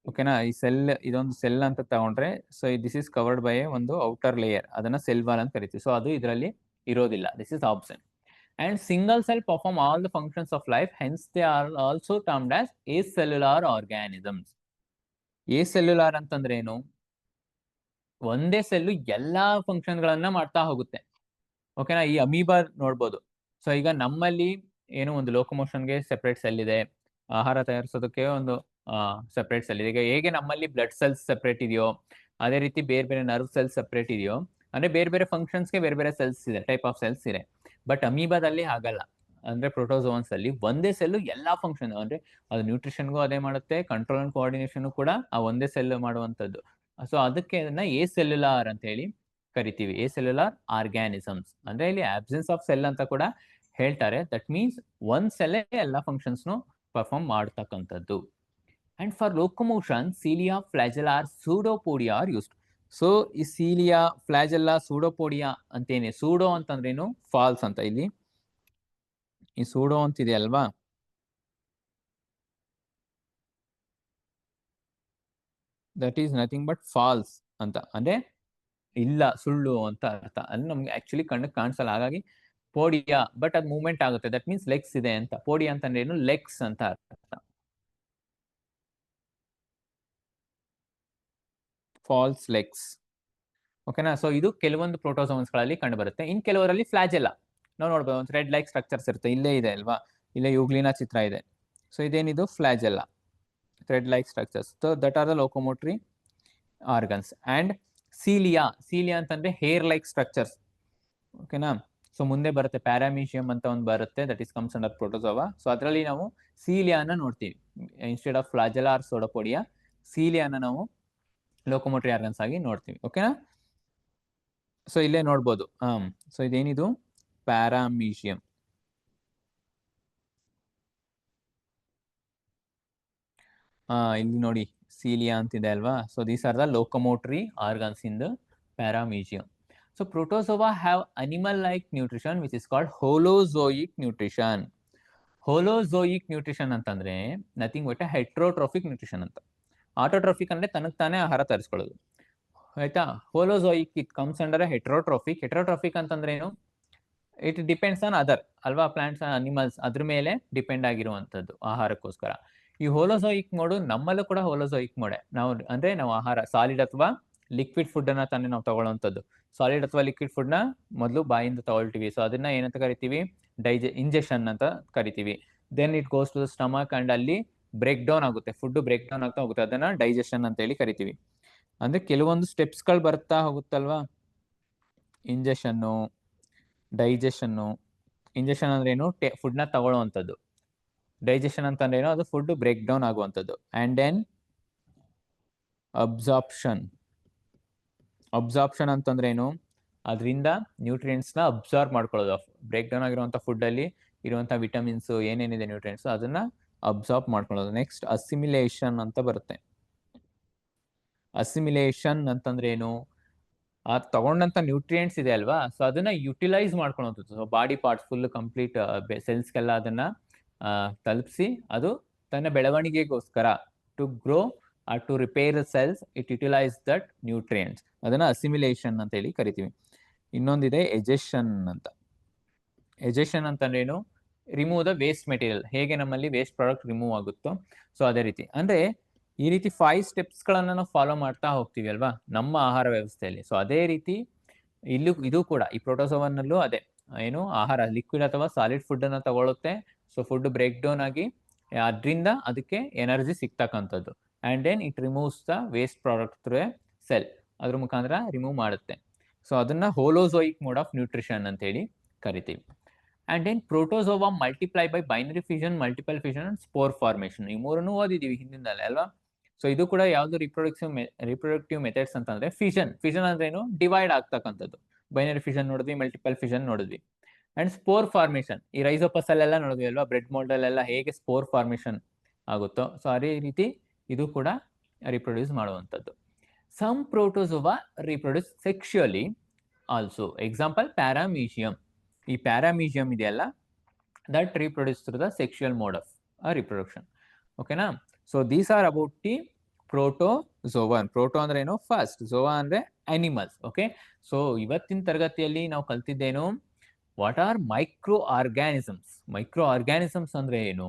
ಓಕೆನಾ, ಈ ಸೆಲ್ ಇದೊಂದು ಸೆಲ್ ಅಂತ ತಗೊಂಡ್ರೆ, so this is covered by ಒಂದು ಔಟರ್ ಲೇಯರ್, ಅದನ್ನ ಸೆಲ್ ವಾಲ್ ಅಂತ ಕರಿತೀವಿ. ಸೊ ಅದು ಇದರಲ್ಲಿ ಇರೋದಿಲ್ಲ, this is absent. And single cell perform all the functions of life, hence they are also termed as acellular organisms. Acellular ಅಂತಂದ್ರೆ ಏನು? ಒಂದೇ ಸೆಲ್ಲು ಎಲ್ಲಾ ಫಂಕ್ಷನ್ ಗಳನ್ನ ಮಾಡ್ತಾ ಹೋಗುತ್ತೆ. ಓಕೆನಾ, ಈ ಅಮೀಬಾ ನೋಡ್ಬೋದು. ಸೊ ಈಗ ನಮ್ಮಲ್ಲಿ ಏನು ಒಂದು ಲೋಕೋಮೋಷನ್ಗೆ ಸೆಪರೇಟ್ ಸೆಲ್ ಇದೆ, ಆಹಾರ ತಯಾರಿಸೋದಕ್ಕೆ ಒಂದು ಸೆಪರೇಟ್ ಸೆಲ್ ಇದೆ. ಈಗ ಹೇಗೆ ನಮ್ಮಲ್ಲಿ ಬ್ಲಡ್ ಸೆಲ್ಸ್ ಸೆಪರೇಟ್ ಇದೆಯೋ ಅದೇ ರೀತಿ ಬೇರೆ ಬೇರೆ ನರ್ವ್ ಸೆಲ್ಸ್ ಸೆಪರೇಟ್ ಇದೆಯೋ, ಅಂದ್ರೆ ಬೇರೆ ಬೇರೆ ಫಂಕ್ಷನ್ಸ್ಗೆ ಬೇರೆ ಬೇರೆ ಸೆಲ್ಸ್ ಇದೆ, ಟೈಪ್ ಆಫ್ ಸೆಲ್ಸ್ ಇದೆ. ಬಟ್ ಅಮೀಬಾದಲ್ಲಿ ಹಾಗಲ್ಲ. ಅಂದ್ರೆ ಪ್ರೋಟೋಝೋವನ್ಸ್ ಅಲ್ಲಿ ಒಂದೇ ಸೆಲ್ ಎಲ್ಲಾ ಫಂಕ್ಷನ್, ಅಂದ್ರೆ ಅದು ನ್ಯೂಟ್ರಿಷನ್ಗೂ ಅದೇ ಮಾಡುತ್ತೆ, ಕಂಟ್ರೋಲ್ ಅಂಡ್ ಕೋಆರ್ಡಿನೇಷನ್ ಕೂಡ ಆ ಒಂದೇ ಸೆಲ್ ಮಾಡುವಂತದ್ದು. ಸೊ ಅದಕ್ಕೆ ಅದನ್ನ ಎ ಸೆಲ್ಯುಲಾರ್ ಅಂತ ಹೇಳಿ ಕರಿತೀವಿ. ಎ ಸೆಲ್ಯುಲಾರ್ ಆರ್ಗ್ಯಾನಿಸಮ್ಸ್ ಅಂದ್ರೆ ಇಲ್ಲಿ ಆಬ್ಸೆನ್ಸ್ ಆಫ್ ಸೆಲ್ ಅಂತ ಕೂಡ ಹೇಳ್ತಾರೆ. ದಟ್ ಮೀನ್ಸ್ ಒಂದ್ ಸೆಲ್ ಎಲ್ಲಾ ಫಂಕ್ಷನ್ಸ್ ಪರ್ಫಾರ್ಮ್ ಮಾಡ್ತಕ್ಕಂಥದ್ದು. And for locomotion cilia, flagella, pseudopodia are used. So ಈ ಸೀಲಿಯಾ, ಫ್ಲಾಜೆಲ್ಲಾ, ಸೂಡೋಪೋಡಿಯಾ ಅಂತೇನೆ. ಸೂಡೋ ಅಂತಂದ್ರೇನು? ಫಾಲ್ಸ್ ಅಂತ. ಇಲ್ಲಿ ಈ ಸೂಡೋ ಅಂತಿದೆ ಅಲ್ವಾ, that is nothing but false ಅಂತ, ಅಂದ್ರೆ ಇಲ್ಲ, ಸುಳ್ಳು ಅಂತ ಅರ್ಥ. ಅಲ್ಲಿ ನಮ್ಗೆ ಆಕ್ಚುಲಿ ಕಣ್ಣು ಕಾಣಿಸಲ್ಲ. ಹಾಗಾಗಿ ಪೋಡಿಯಾ, ಬಟ್ ಅದು ಮೂವ್ಮೆಂಟ್ ಆಗುತ್ತೆ, ದಟ್ ಮೀನ್ಸ್ ಲೆಗ್ಸ್ ಇದೆ ಅಂತ. ಪೋಡಿಯಾ ಅಂತಂದ್ರೆ ಏನು, ಲೆಗ್ಸ್ ಅಂತ ಅರ್ಥ. Falls legs. ಓಕೆನಾ. ಸೊ ಇದು ಕೆಲವೊಂದು ಪ್ರೋಟೋಸೋನ್ಸ್ಗಳಲ್ಲಿ ಕಂಡು ಬರುತ್ತೆ. ಇನ್ ಕೆಲವರಲ್ಲಿ ಫ್ಲಾಜೆಲ್ಲ ನಾವು ನೋಡ್ಬೋದು, ಒಂದು ಥ್ರೆಡ್ ಲೈಕ್ ಸ್ಟ್ರಕ್ಚರ್ಸ್ ಇರುತ್ತೆ. ಇಲ್ಲೇ ಇದೆ ಅಲ್ವಾ, ಇಲ್ಲೇ ಯೂಗ್ಲಿನ ಚಿತ್ರ ಇದೆ. ಸೊ ಇದೇನಿದು, flagella, thread like structures. So that are the locomotory organs. And cilia, cilia ಅಂತಂದ್ರೆ ಹೇರ್ ಲೈಕ್ ಸ್ಟ್ರಕ್ಚರ್ಸ್. ಓಕೆನಾ. ಸೊ ಮುಂದೆ ಬರುತ್ತೆ ಪ್ಯಾರಾಮೀಷಿಯಂ ಅಂತ ಒಂದು ಬರುತ್ತೆ, that is comes under protozoa. So ಅದರಲ್ಲಿ ನಾವು ಸೀಲಿಯಾನ ನೋಡ್ತೀವಿ instead of flagella or pseudopodia. ಸೀಲಿಯಾನ ನಾವು ಲೋಕೋಮೋಟ್ರಿ ಆರ್ಗನ್ಸ್ ಆಗಿ ನೋಡ್ತೀವಿ. ಓಕೆನಾ. ಸೊ ಇಲ್ಲೇ ನೋಡ್ಬೋದು. ಸೊ ಇದೇನಿದು, ಪ್ಯಾರಾಮೀಷಿಯಂ. ಇಲ್ಲಿ ನೋಡಿ ಸೀಲಿಯಾ ಅಂತಿದೆ ಅಲ್ವಾ. So these are the locomotory organs in the paramecium. So protozoa have animal like nutrition which is called holozoic nutrition. Holozoic nutrition ಅಂತಂದ್ರೆ ನಥಿಂಗ್ ಬಟ್ ಹೆಟ್ರೋಟ್ರೋಫಿಕ್ ನ್ಯೂಟ್ರಿಷನ್ ಅಂತ. ಆಟೋಟ್ರೋಫಿಕ್ ಅಂದ್ರೆ ತನಗ್ ತಾನೇ ಆಹಾರ ತರಿಸ್ಕೊಳ್ಳೋದು, ಆಯ್ತಾ. Holozoic it comes under heterotrophic. Heterotrophic ಅಂತಂದ್ರೆ ಏನು, ಇಟ್ ಡಿಪೆಂಡ್ಸ್ ಆನ್ ಅದರ್ ಅಲ್ವಾ, ಪ್ಲಾಂಟ್ಸ್ ಅನಿಮಲ್ಸ್ ಅದ್ರ ಮೇಲೆ ಡಿಪೆಂಡ್ ಆಗಿರುವಂತದ್ದು ಆಹಾರಕ್ಕೋಸ್ಕರ. ಈ ಹೋಲೋಝೋಯಿಕ್ ಮೋಡು ನಮ್ಮಲ್ಲೂ ಕೂಡ ಹೋಲೋಝೋಯಿಕ್ ಮೋಡೆ. ನಾವು ಆಹಾರ ಸಾಲಿಡ್ ಅಥವಾ ಲಿಕ್ವಿಡ್ ಫುಡ್ ಅನ್ನ ತಾನೇ ನಾವು ತಗೊಳ್ಳೋವಂಥದ್ದು. ಸಾಲಿಡ್ ಅಥವಾ ಲಿಕ್ವಿಡ್ ಫುಡ್ ನ ಮೊದಲು ಬಾಯಿಂದ ತಗೊಳ್ತೀವಿ. ಸೊ ಅದನ್ನ ಏನಂತ ಕರಿತೀವಿ, ಇಂಜೆಕ್ಷನ್ ಅಂತ ಕರಿತೀವಿ. Then it goes to the stomach and ಅಲ್ಲಿ ಬ್ರೇಕ್ ಡೌನ್ ಆಗುತ್ತೆ, ಫುಡ್ ಬ್ರೇಕ್ ಡೌನ್ ಆಗ್ತಾ ಹೋಗುತ್ತೆ, ಅದನ್ನ ಡೈಜೆಷನ್ ಅಂತ ಹೇಳಿ ಕರಿತೀವಿ. ಅಂದ್ರೆ ಕೆಲವೊಂದು ಸ್ಟೆಪ್ಸ್ಗಳು ಬರ್ತಾ ಹೋಗುತ್ತಲ್ವಾ, ಇಂಜೆಷನ್ನು, ಡೈಜೆಷನ್ನು. ಇಂಜೆಕ್ಷನ್ ಅಂದ್ರೆ ಏನು, ಫುಡ್ ನ ತಗೊಳ್ಳುವಂಥದ್ದು. ಡೈಜೆಷನ್ ಅಂತಂದ್ರೆ ಏನು, ಅದು ಫುಡ್ ಬ್ರೇಕ್ ಡೌನ್ ಆಗುವಂಥದ್ದು. And then absorption. ಅಬ್ಸಾರ್ಪ್ಷನ್ ಅಂತಂದ್ರೆ ಏನು, ಅದರಿಂದ ನ್ಯೂಟ್ರಿಯೆಂಟ್ಸ್ ನ ಅಬ್ಸಾರ್ಬ್ ಮಾಡ್ಕೊಳ್ಳೋದು. ಬ್ರೇಕ್ ಡೌನ್ ಆಗಿರುವಂಥ ಫುಡ್ ಅಲ್ಲಿ ಇರುವಂಥ ವಿಟಮಿನ್ಸ್ ಏನೇನಿದೆ ನ್ಯೂಟ್ರಿಯೆಂಟ್ಸ್ ಅದನ್ನ ಅಬ್ಸಾರ್ಬ್ ಮಾಡ್ಕೊಳ್ಳೋದು. ನೆಕ್ಸ್ಟ್ ಅಸಿಮಿಲೇಷನ್ ಅಂತ ಬರುತ್ತೆ. ಅಸಿಮಿಲೇಷನ್ ಅಂತಂದ್ರೆ ಏನು, ಆ ತಗೊಂಡಂತ ನ್ಯೂಟ್ರಿಯೆಂಟ್ಸ್ ಇದೆ ಅಲ್ವಾ, ಸೊ ಅದನ್ನ ಯುಟಿಲೈಸ್ ಮಾಡ್ಕೊಳ್ಳೋದು. So body parts full complete ಸೆಲ್ಸ್ಗೆಲ್ಲ ಅದನ್ನ ತಲುಪಿಸಿ ಅದು ತನ್ನ ಬೆಳವಣಿಗೆಗೋಸ್ಕರ to grow to repair cells it utilise that nutrients, ಅದನ್ನ ಅಸಿಮಿಲೇಷನ್ ಅಂತ ಹೇಳಿ ಕರಿತೀವಿ. ಇನ್ನೊಂದಿದೆ ಎಜೆಷನ್ ಅಂತ. ಎಜೆಷನ್ ಅಂತಂದ್ರೆ ಏನು, ರಿಮೂವ್ ದ ವೇಸ್ಟ್ ಮೆಟೀರಿಯಲ್. ಹೇಗೆ ನಮ್ಮಲ್ಲಿ ವೇಸ್ಟ್ ಪ್ರಾಡಕ್ಟ್ ರಿಮೂವ್ ಆಗುತ್ತೋ ಸೊ ಅದೇ ರೀತಿ. ಅಂದ್ರೆ ಈ ರೀತಿ 5 ಸ್ಟೆಪ್ಸ್ಗಳನ್ನ ನಾವು ಫಾಲೋ ಮಾಡ್ತಾ ಹೋಗ್ತೀವಿ ಅಲ್ವಾ ನಮ್ಮ ಆಹಾರ ವ್ಯವಸ್ಥೆಯಲ್ಲಿ. ಸೊ ಅದೇ ರೀತಿ ಇದು ಕೂಡ ಈ ಪ್ರೋಟೋಸೋವನ್ನಲ್ಲೂ ಅದೇ ಏನು, ಆಹಾರ ಲಿಕ್ವಿಡ್ ಅಥವಾ ಸಾಲಿಡ್ ಫುಡ್ ಅನ್ನ ತಗೊಳುತ್ತೆ. ಸೊ ಫುಡ್ ಬ್ರೇಕ್ ಡೌನ್ ಆಗಿ ಅದರಿಂದ ಅದಕ್ಕೆ ಎನರ್ಜಿ ಸಿಗ್ತಕ್ಕಂಥದ್ದು. And then it removes the waste product through a cell, ಅದ್ರ ಮುಖಾಂತರ ರಿಮೂವ್ ಮಾಡುತ್ತೆ. ಸೊ ಅದನ್ನ ಹೋಲೋಝೋಯಿಕ್ ಮೋಡ್ ಆಫ್ ನ್ಯೂಟ್ರಿಷನ್ ಅಂತ ಹೇಳಿ ಕರಿತೀವಿ. And then protozoa multiply by binary fission, multiple fission and spore formation. ಈ ಮೂರನ್ನು ಓದಿದೀವಿ ಹಿಂದಿನಲ್ಲೇ ಅಲ್ವಾ. ಸೊ ಇದು ಕೂಡ ಯಾವ್ದು ರಿಪ್ರೊಡಕ್ಟಿವ್ ಮೆಥಡ್ಸ್ ಅಂತಂದ್ರೆ ಫಿಷನ್. ಫಿಷನ್ ಅಂದ್ರೆ ಏನು, ಡಿವೈಡ್ ಆಗ್ತಕ್ಕಂಥದ್ದು. ಬೈನರಿ ಫಿಷನ್ ನೋಡಿದ್ವಿ, ಮಲ್ಟಿಪಲ್ ಫಿಷನ್ ನೋಡಿದ್ವಿ. ಅಂಡ್ ಸ್ಪೋರ್ ಫಾರ್ಮೇಶನ್, ಈ ರೈಸೋಪಸ್ ಅಲ್ಲೆಲ್ಲ ನೋಡಿದ್ವಿ ಅಲ್ವಾ, ಬ್ರೆಡ್ ಮೋಲ್ಡ್ ಅಲ್ಲೆಲ್ಲ ಹೇಗೆ ಸ್ಪೋರ್ ಫಾರ್ಮೇಶನ್ ಆಗುತ್ತೋ ಸೊ ಅದೇ ರೀತಿ ಇದು ಕೂಡ ರಿಪ್ರೊಡ್ಯೂಸ್ ಮಾಡುವಂಥದ್ದು. Some protozoa reproduce sexually also. Example paramecium. ಈ ಪ್ಯಾರಾಮೀಷಿಯಂ ಇದೆಯಲ್ಲ, that reproduce through the sexual mode of reproduction. ಓಕೆನಾ. So these are about the protozoan. Proto ಅಂದ್ರೆ ಏನು, ಫಸ್ಟ್, ಝೋವಾ ಅಂದ್ರೆ ಅನಿಮಲ್ಸ್. ಓಕೆ. ಸೊ ಇವತ್ತಿನ ತರಗತಿಯಲ್ಲಿ ನಾವು ಕಲ್ತಿದ್ದೇನು, what are micro organisms. Micro organisms ಅಂದ್ರೆ ಏನು,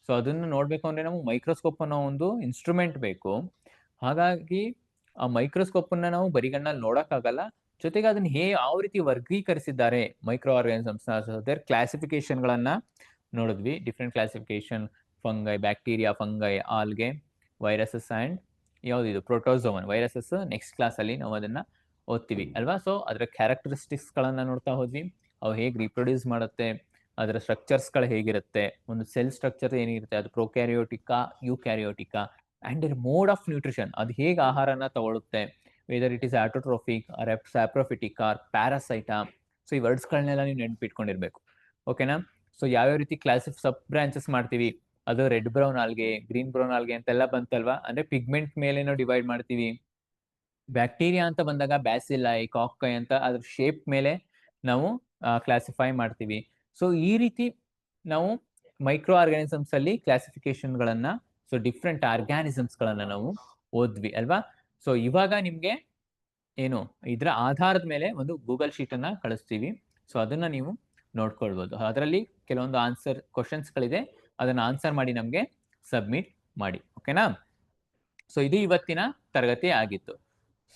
ಸೊ ಅದನ್ನು ನೋಡ್ಬೇಕು ಅಂದ್ರೆ ನಮಗೆ ಮೈಕ್ರೋಸ್ಕೋಪ್ ಅನ್ನೋ ಒಂದು ಇನ್ಸ್ಟ್ರೂಮೆಂಟ್ ಬೇಕು. ಹಾಗಾಗಿ ಆ ಮೈಕ್ರೋಸ್ಕೋಪ್ ಅನ್ನ ನಾವು ಬರಿಗಣ್ಣಲ್ಲಿ ನೋಡಕ್ಕಾಗಲ್ಲ, ಜೊತೆಗೆ ಅದನ್ನ ಯಾವ ರೀತಿ ವರ್ಗೀಕರಿಸಿದ್ದಾರೆ ಮೈಕ್ರೋ ಆರ್ಗ್ಯಾನಿಸಮ್ಸ್ ದೇರ್ ಕ್ಲಾಸಿಫಿಕೇಶನ್ ಗಳನ್ನ ನೋಡಿದ್ವಿ. Different classification, fungi, bacteria, fungi, algae, viruses and ಯಾವ್ದಿದು ಪ್ರೋಟೋಸೋವನ್. ವೈರಸಸ್ ನೆಕ್ಸ್ಟ್ ಕ್ಲಾಸ್ ಅಲ್ಲಿ ನಾವು ಅದನ್ನ ಓದ್ತೀವಿ ಅಲ್ವಾ. ಸೊ ಅದರ ಕ್ಯಾರೆಕ್ಟರಿಸ್ಟಿಕ್ಸ್ ಗಳನ್ನ ನೋಡ್ತಾ ಹೋದ್ವಿ, ಅವು ಹೇಗೆ ರಿಪ್ರೊಡ್ಯೂಸ್ ಮಾಡುತ್ತೆ, ಅದರ ಸ್ಟ್ರಕ್ಚರ್ಸ್ ಗಳು ಹೇಗಿರುತ್ತೆ, ಒಂದು ಸೆಲ್ ಸ್ಟ್ರಕ್ಚರ್ ಏನಿರುತ್ತೆ ಅದು prokaryotica, eukaryotica, and mode of nutrition, ಅದು ಹೇಗೆ ಆಹಾರನ ತಗೊಳುತ್ತೆ, whether it is autotrophic or saprophytic or parasitic. So ಈ ವರ್ಡ್ಸ್ಗಳನ್ನೆಲ್ಲ ನೀವು ನೆನ್ಪಿಟ್ಕೊಂಡಿರ್ಬೇಕು. ಓಕೆನಾ. ಸೊ ಯಾವ್ಯಾವ ರೀತಿ ಸಬ್ ಬ್ರಾಂಚಸ್ ಮಾಡ್ತೀವಿ, ಅದು red brown algae, green brown algae ಅಂತೆಲ್ಲ ಬಂತಲ್ವಾ. ಅಂದ್ರೆ ಪಿಗ್ಮೆಂಟ್ ಮೇಲೆ ನಾವು ಡಿವೈಡ್ ಮಾಡ್ತೀವಿ. ಬ್ಯಾಕ್ಟೀರಿಯಾ ಅಂತ ಬಂದಾಗ ಬ್ಯಾಸಿಲೈ, ಕಾಕೈ ಅಂತ ಅದ್ರ ಶೇಪ್ ಮೇಲೆ ನಾವು ಕ್ಲಾಸಿಫೈ ಮಾಡ್ತೀವಿ. ಸೊ ಈ ರೀತಿ ನಾವು ಮೈಕ್ರೋ ಆರ್ಗ್ಯಾನಿಸಮ್ಸ್ ಅಲ್ಲಿ ಕ್ಲಾಸಿಫಿಕೇಶನ್ ಗಳನ್ನ, ಸೊ ಡಿಫ್ರೆಂಟ್ ಆರ್ಗ್ಯಾನಿಸಮ್ಸ್ ಗಳನ್ನ ನಾವು ಓದ್ವಿ ಅಲ್ವಾ. ಸೊ ಇವಾಗ ನಿಮ್ಗೆ ಏನು, ಇದ್ರ ಆಧಾರದ ಮೇಲೆ ಒಂದು ಗೂಗಲ್ ಶೀಟ್ ಅನ್ನ ಕಳಿಸ್ತೀವಿ. ಸೊ ಅದನ್ನ ನೀವು ನೋಡ್ಕೊಳ್ಬೋದು. ಅದರಲ್ಲಿ ಕೆಲವೊಂದು ಆನ್ಸರ್ ಕ್ವಶನ್ಸ್ಗಳಿದೆ, ಅದನ್ನ ಆನ್ಸರ್ ಮಾಡಿ ನಮಗೆ ಸಬ್ಮಿಟ್ ಮಾಡಿ. ಓಕೆನಾ? ಸೊ ಇದು ಇವತ್ತಿನ ತರಗತಿ ಆಗಿತ್ತು.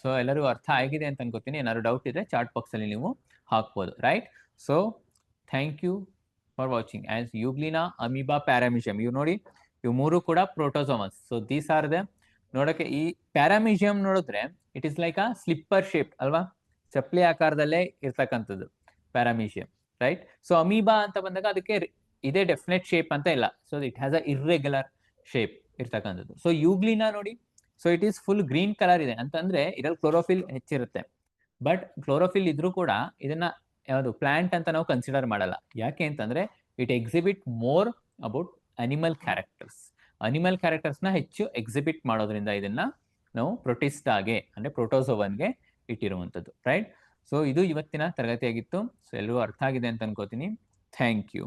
ಸೊ ಎಲ್ಲರೂ ಅರ್ಥ ಆಗಿದೆ ಅಂತ ಅನ್ಕೋತೀನಿ. ಏನಾದ್ರು ಡೌಟ್ ಇದ್ರೆ ಚಾಟ್ ಬಾಕ್ಸ್ ಅಲ್ಲಿ ನೀವು ಹಾಕ್ಬೋದು, right? So thank you for watching. As Euglena, amoeba, paramecium, ಇವು ನೋಡಿ, ಇವು ಮೂರು ಕೂಡ protozoans. So these are the, ನೋಡಕ್ಕೆ ಈ ಪ್ಯಾರಾಮಿಷಿಯಂ ನೋಡಿದ್ರೆ it is like a slipper shape ಅಲ್ವಾ, ಚಪ್ಪಲಿ ಆಕಾರದಲ್ಲೇ ಇರ್ತಕ್ಕಂಥದ್ದು ಪ್ಯಾರಾಮಿಷಿಯಂ, ರೈಟ್? ಸೊ ಅಮೀಬಾ ಅಂತ ಬಂದಾಗ ಅದಕ್ಕೆ ಇದೇ ಡೆಫಿನೆಟ್ ಶೇಪ್ ಅಂತ ಇಲ್ಲ, so it has a irregular shape ಇರ್ತಕ್ಕಂಥದ್ದು. ಸೊ ಯೂಗ್ಲಿನಾ ನೋಡಿ, so it is full green colour ಇದೆ ಅಂತಂದ್ರೆ ಇದರಲ್ಲಿ ಕ್ಲೋರೋಫಿಲ್ ಹೆಚ್ಚಿರುತ್ತೆ. ಬಟ್ ಕ್ಲೋರೋಫಿಲ್ ಇದ್ರೂ ಕೂಡ ಇದನ್ನ ಯಾವುದು ಪ್ಲಾಂಟ್ ಅಂತ ನಾವು ಕನ್ಸಿಡರ್ ಮಾಡಲ್ಲ. ಯಾಕೆ ಅಂತಂದ್ರೆ it exhibit more about animal characters. Animal characters ನ ಹೆಚ್ಚು ಎಕ್ಸಿಬಿಟ್ ಮಾಡೋದ್ರಿಂದ ಇದನ್ನ ನಾವು ಪ್ರೊಟಿಸ್ಟಾಗೆ ಅಂದ್ರೆ ಪ್ರೋಟೋಸೋವನ್ಗೆ ಇಟ್ಟಿರುವಂಥದ್ದು, ರೈಟ್? ಸೊ ಇದು ಇವತ್ತಿನ ತರಗತಿಯಾಗಿತ್ತು. ಸೊ ಎಲ್ಲರೂ ಅರ್ಥ ಆಗಿದೆ ಅಂತ ಅನ್ಕೋತೀನಿ. Thank you.